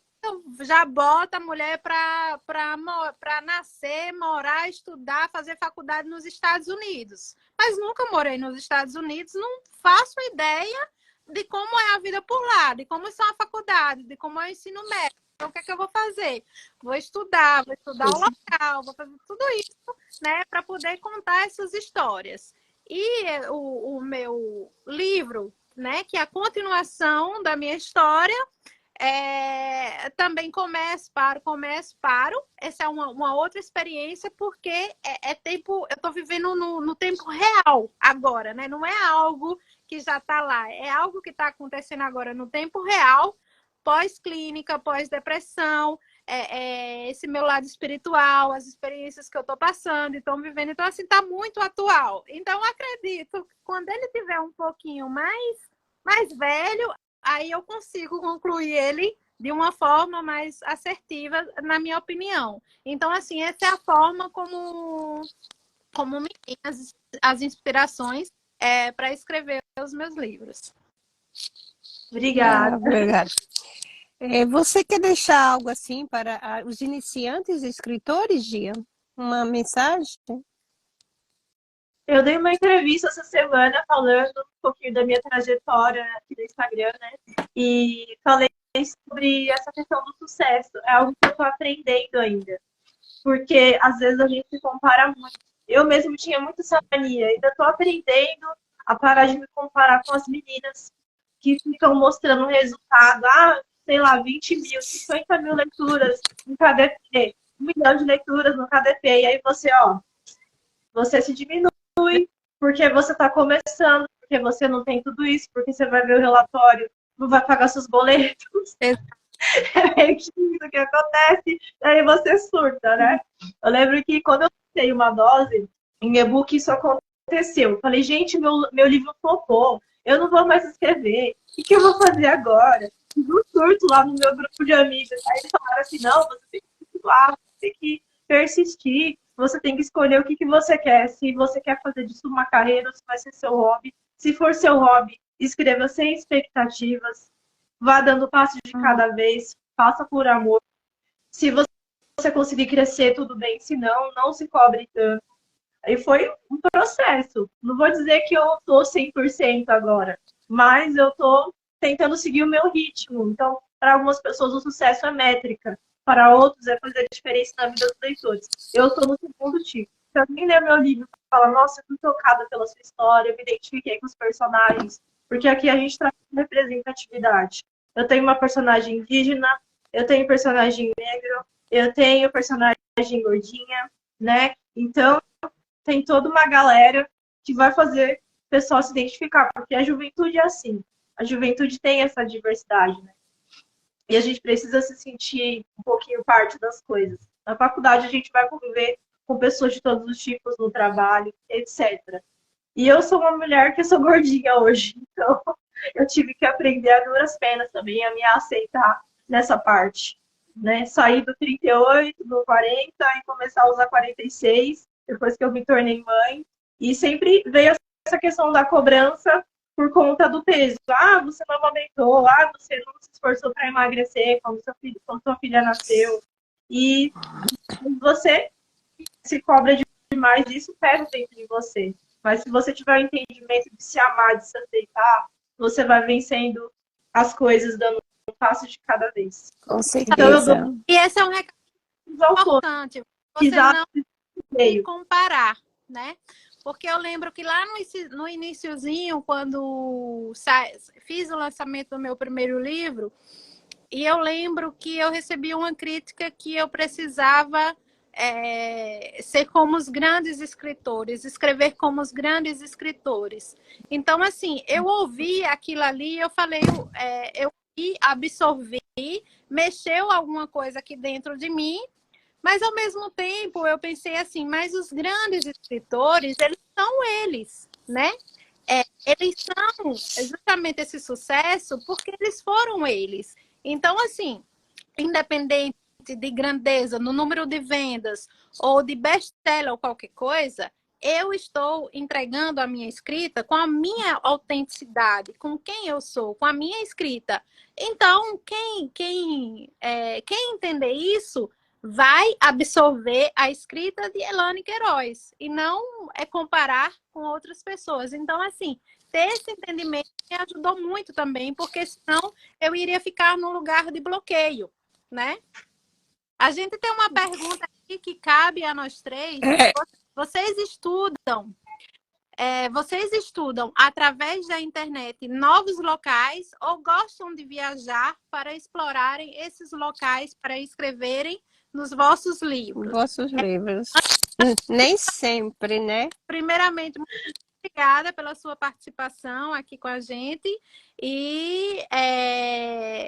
[SPEAKER 1] já bota a mulher para nascer, morar, estudar, fazer faculdade nos Estados Unidos. Mas nunca morei nos Estados Unidos, não faço ideia de como é a vida por lá, de como são a faculdade, de como é o ensino médio. Então, o que é que eu vou fazer? Vou estudar o local, vou fazer tudo isso, né, para poder contar essas histórias. E o meu livro, né, que é a continuação da minha história, também paro. Essa é uma outra experiência, porque tempo, eu estou vivendo no tempo real agora, né? Não é algo que já está lá, é algo que está acontecendo agora no tempo real, pós-clínica, pós-depressão, esse meu lado espiritual, as experiências que eu estou passando e estou vivendo. Então, assim, está muito atual. Então, acredito que quando ele tiver um pouquinho mais velho, aí eu consigo concluir ele de uma forma mais assertiva, na minha opinião. Então, assim, essa é a forma como me vem as inspirações para escrever os meus livros.
[SPEAKER 3] Obrigada.
[SPEAKER 2] Obrigada. Você quer deixar algo assim para os iniciantes escritores, Gia? Uma mensagem?
[SPEAKER 3] Eu dei uma entrevista essa semana falando um pouquinho da minha trajetória aqui no Instagram, né? E falei sobre essa questão do sucesso. É algo que eu estou aprendendo ainda. Porque às vezes a gente se compara muito. Eu mesmo tinha muito essa mania. Ainda estou aprendendo a parar de me comparar com as meninas que ficam mostrando o resultado. Sei lá, 20 mil, 50 mil leituras no KDP, 1 milhão de leituras no KDP. E aí você se diminui porque você está começando, porque você não tem tudo isso, porque você vai ver o relatório, não vai pagar seus boletos. É meio que isso que acontece, aí você surta, né? Eu lembro que quando eu lancei uma dose em e-book, isso aconteceu. Eu falei, gente, meu livro flopou, eu não vou mais escrever, o que eu vou fazer agora? Um surto lá no meu grupo de amigos. Aí eles falaram assim, não, você tem que continuar, você tem que persistir, você tem que escolher o que você quer. Se você quer fazer disso uma carreira, ou se vai ser seu hobby. Se for seu hobby, escreva sem expectativas, vá dando passo de cada vez, faça por amor. Se você conseguir crescer, tudo bem, se não, não se cobre tanto. E foi um processo. Não vou dizer que eu estou 100% agora, mas eu estou tentando seguir o meu ritmo. Então, para algumas pessoas, o sucesso é métrica. Para outros, é fazer a diferença na vida dos leitores. Eu estou no segundo tipo. Se alguém ler meu livro e fala, nossa, eu fui tocada pela sua história, eu me identifiquei com os personagens, porque aqui a gente traz representatividade. Eu tenho uma personagem indígena, eu tenho personagem negro, eu tenho personagem gordinha, né? Então, tem toda uma galera que vai fazer pessoal se identificar, porque a juventude é assim. A juventude tem essa diversidade, né? E a gente precisa se sentir um pouquinho parte das coisas. Na faculdade, a gente vai conviver com pessoas de todos os tipos, no trabalho, etc. E eu sou uma mulher que sou gordinha hoje, então eu tive que aprender a duras penas também a me aceitar nessa parte, né? Sair do 38, do 40 e começar a usar 46, depois que eu me tornei mãe. E sempre veio essa questão da cobrança por conta do peso. Ah, você não amamentou, ah, você não se esforçou para emagrecer quando sua filha nasceu. E você se cobra demais, isso pega dentro de você. Mas se você tiver o entendimento de se amar, de se aceitar, você vai vencendo as coisas, dando um passo de cada vez.
[SPEAKER 2] Com
[SPEAKER 3] Então eu
[SPEAKER 2] certeza.
[SPEAKER 3] dou
[SPEAKER 1] E esse é um recado
[SPEAKER 3] os autores.
[SPEAKER 1] importante. Você
[SPEAKER 3] Exato.
[SPEAKER 1] não se comparar, né? Porque eu lembro que lá no iniciozinho, quando fiz o lançamento do meu primeiro livro, e eu lembro que eu recebi uma crítica que eu precisava ser como os grandes escritores, escrever como os grandes escritores. Então, assim, eu ouvi aquilo ali, eu falei, eu absorvi, mexeu alguma coisa aqui dentro de mim, mas ao mesmo tempo eu pensei assim, mas os grandes escritores, eles são eles, né? Eles são justamente esse sucesso porque eles foram eles. Então, assim, independente de grandeza, no número de vendas ou de best-seller ou qualquer coisa, eu estou entregando a minha escrita com a minha autenticidade, com quem eu sou, com a minha escrita. Então, quem entender isso vai absorver a escrita de Elane Queiroz e não comparar com outras pessoas. Então, assim, ter esse entendimento me ajudou muito também, porque senão eu iria ficar num lugar de bloqueio, né? A gente tem uma pergunta aqui que cabe a nós três. Vocês estudam através da internet novos locais ou gostam de viajar para explorarem esses locais, para escreverem nos vossos livros?
[SPEAKER 2] Vossos livros. Nem sempre, né?
[SPEAKER 1] Primeiramente, muito obrigada pela sua participação aqui com a gente. E,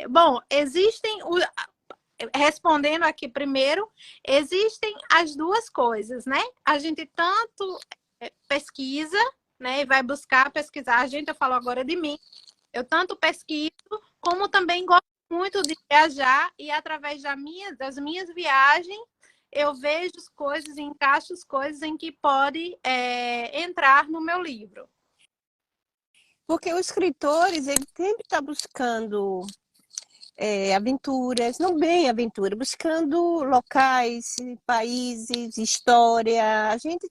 [SPEAKER 1] bom, respondendo aqui primeiro, existem as duas coisas, né? A gente tanto pesquisa, né? E vai buscar pesquisar. Eu falo agora de mim. Eu tanto pesquiso, como também gosto muito de viajar e através das minhas viagens eu vejo as coisas e encaixo as coisas em que pode entrar no meu livro.
[SPEAKER 2] Porque os escritores, ele sempre está buscando aventuras, não bem aventura, buscando locais, países, história. A gente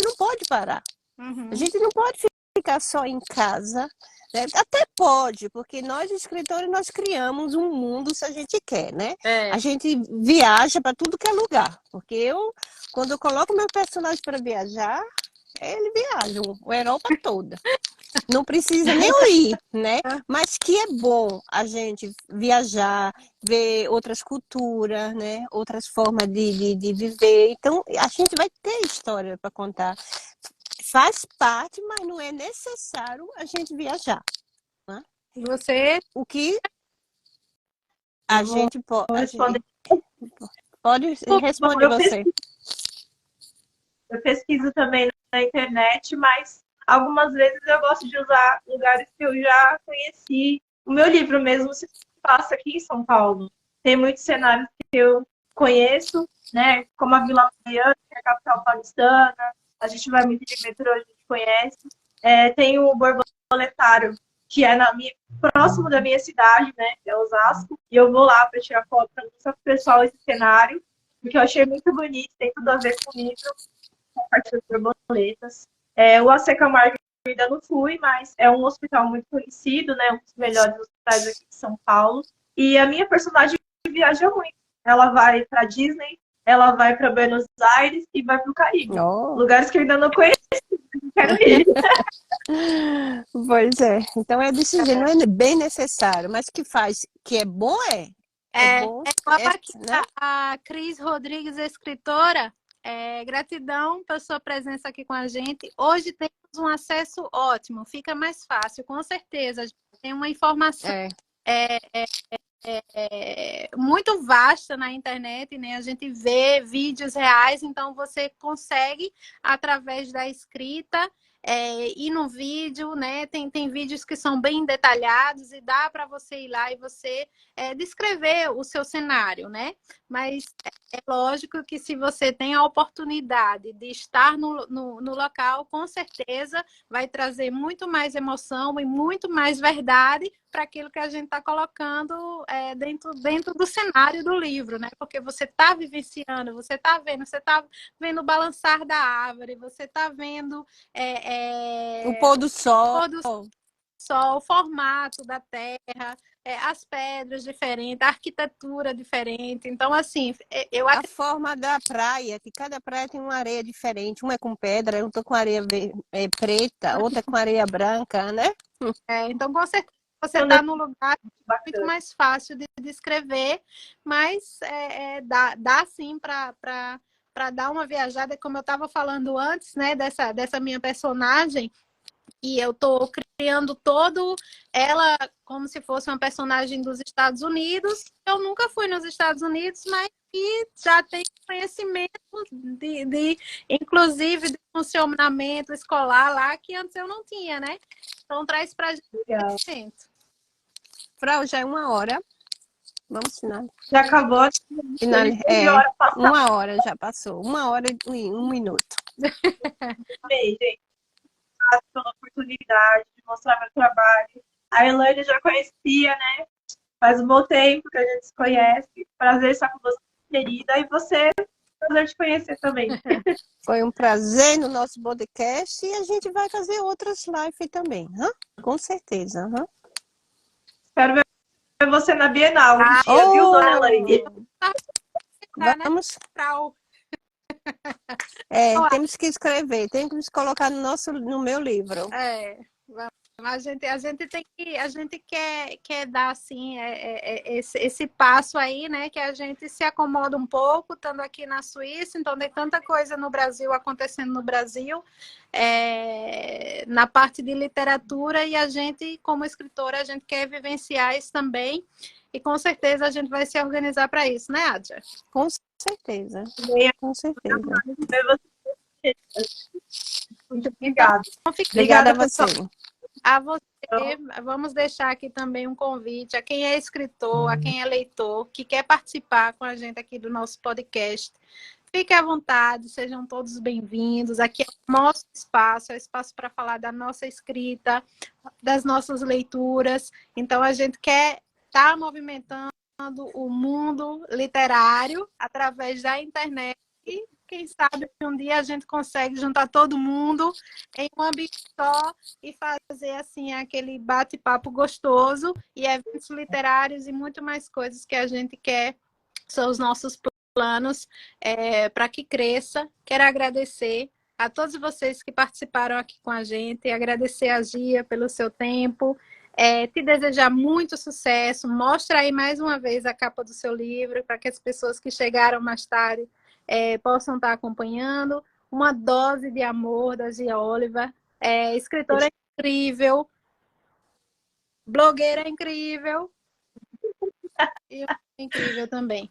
[SPEAKER 2] não pode parar.
[SPEAKER 1] Uhum.
[SPEAKER 2] A gente não pode ficar só em casa. Né? Até pode, porque nós, escritores, nós criamos um mundo se a gente quer, né? A gente viaja para tudo que é lugar. Porque quando eu coloco meu personagem para viajar, ele viaja a Europa toda. Não precisa nem ir, né? Mas que é bom a gente viajar, ver outras culturas, né? Outras formas de viver. Então, a gente vai ter história para contar. Faz parte, mas não é necessário a gente viajar. Né?
[SPEAKER 1] Você?
[SPEAKER 2] O que a gente pode responder você.
[SPEAKER 3] Eu pesquiso também na internet, mas algumas vezes eu gosto de usar lugares que eu já conheci. O meu livro mesmo se passa aqui em São Paulo. Tem muitos cenários que eu conheço, né? Como a Vila Mariana, que é a capital paulistana. A gente vai muito de metrô, a gente conhece. Tem o Borboletário, que é próximo da minha cidade, né? Que é Osasco. E eu vou lá para tirar foto para mostrar para o pessoal esse cenário, porque eu achei muito bonito, tem tudo a ver comigo, com a parte das borboletas. O AC Camargo eu ainda não fui, mas é um hospital muito conhecido, né? Um dos melhores hospitais aqui de São Paulo. E a minha personagem viaja muito. Ela vai para Disney, ela vai para Buenos Aires e vai para o Caribe. Lugares que eu ainda não conheço, quero ir.
[SPEAKER 2] Pois é. Então é desse jeito, não é bem necessário, mas que é bom, é bom.
[SPEAKER 1] Né? A Cris Rodrigues, escritora, Gratidão pela sua presença aqui com a gente. Hoje temos um acesso ótimo, fica mais fácil, com certeza. A gente tem uma informação muito vasta na internet, né? A gente vê vídeos reais, então você consegue, através da escrita, ir no vídeo, né? Tem vídeos que são bem detalhados e dá para você ir lá e você descrever o seu cenário, né? Mas é lógico que se você tem a oportunidade de estar no local, com certeza vai trazer muito mais emoção e muito mais verdade para aquilo que a gente está colocando dentro do cenário do livro, né? Porque você está vivenciando, você está vendo o balançar da árvore, você está vendo
[SPEAKER 2] o pôr do sol,
[SPEAKER 1] o formato da terra, as pedras diferentes, a arquitetura diferente. Então, assim,
[SPEAKER 2] a forma da praia, que cada praia tem uma areia diferente. Uma é com pedra, outra com areia preta, outra com areia branca, né?
[SPEAKER 1] Então, com certeza, você está num lugar muito mais fácil de descrever, mas dá sim para dar uma viajada, como eu estava falando antes, né, dessa minha personagem, e eu estou criando todo ela como se fosse uma personagem dos Estados Unidos. Eu nunca fui nos Estados Unidos, mas já tenho conhecimento inclusive, de funcionamento escolar lá, que antes eu não tinha, né? Então, traz para a gente conhecimento.
[SPEAKER 2] Frau, já é 1 hora. Vamos finalizar.
[SPEAKER 3] Já acabou?
[SPEAKER 2] Uma hora já passou. 1 hora e 1 minuto.
[SPEAKER 3] Bem, gente, pela oportunidade de mostrar meu trabalho. A Elaine já conhecia, né? Faz um bom tempo que a gente se conhece. Prazer estar com você, querida. E você, prazer te conhecer também.
[SPEAKER 2] Foi um prazer no nosso podcast e a gente vai fazer outras lives também, com certeza.
[SPEAKER 3] Espero ver você na Bienal um dia, viu, dona Elaine?
[SPEAKER 2] Vamos. Temos que escrever, temos que colocar no meu livro.
[SPEAKER 1] A gente quer dar assim esse passo aí, né? Que a gente se acomoda um pouco, estando aqui na Suíça, então tem tanta coisa no Brasil acontecendo no Brasil, na parte de literatura, e a gente, como escritora, a gente quer vivenciar isso também. E com certeza a gente vai se organizar para isso, né, Adja?
[SPEAKER 2] Com certeza. Com certeza.
[SPEAKER 3] Muito obrigada.
[SPEAKER 1] Então,
[SPEAKER 2] obrigada a você.
[SPEAKER 1] A você, vamos deixar aqui também um convite a quem é escritor, a quem é leitor, que quer participar com a gente aqui do nosso podcast. Fique à vontade, sejam todos bem-vindos. Aqui é o nosso espaço, é o espaço para falar da nossa escrita, das nossas leituras. Então, a gente quer estar movimentando o mundo literário através da internet. E quem sabe um dia a gente consegue juntar todo mundo em um ambiente só e fazer assim aquele bate-papo gostoso, e eventos literários e muito mais coisas que a gente quer. São os nossos planos para que cresça. Quero agradecer a todos vocês que participaram aqui com a gente, agradecer a Gia pelo seu tempo, te desejar muito sucesso. Mostra aí mais uma vez a capa do seu livro para que as pessoas que chegaram mais tarde possam estar acompanhando. Uma dose de amor da Gia Oliver, escritora incrível, blogueira incrível e incrível também.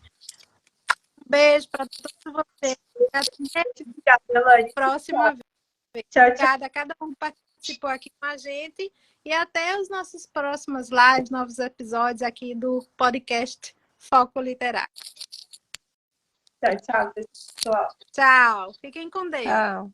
[SPEAKER 1] Um beijo para todos vocês. Até a próxima vez. Obrigada a cada um que participou aqui com a gente, e até os nossos próximos lives, novos episódios aqui do podcast Foco Literário.
[SPEAKER 3] Tchau, pessoal.
[SPEAKER 1] Tchau. Fiquem com Deus.
[SPEAKER 2] Tchau.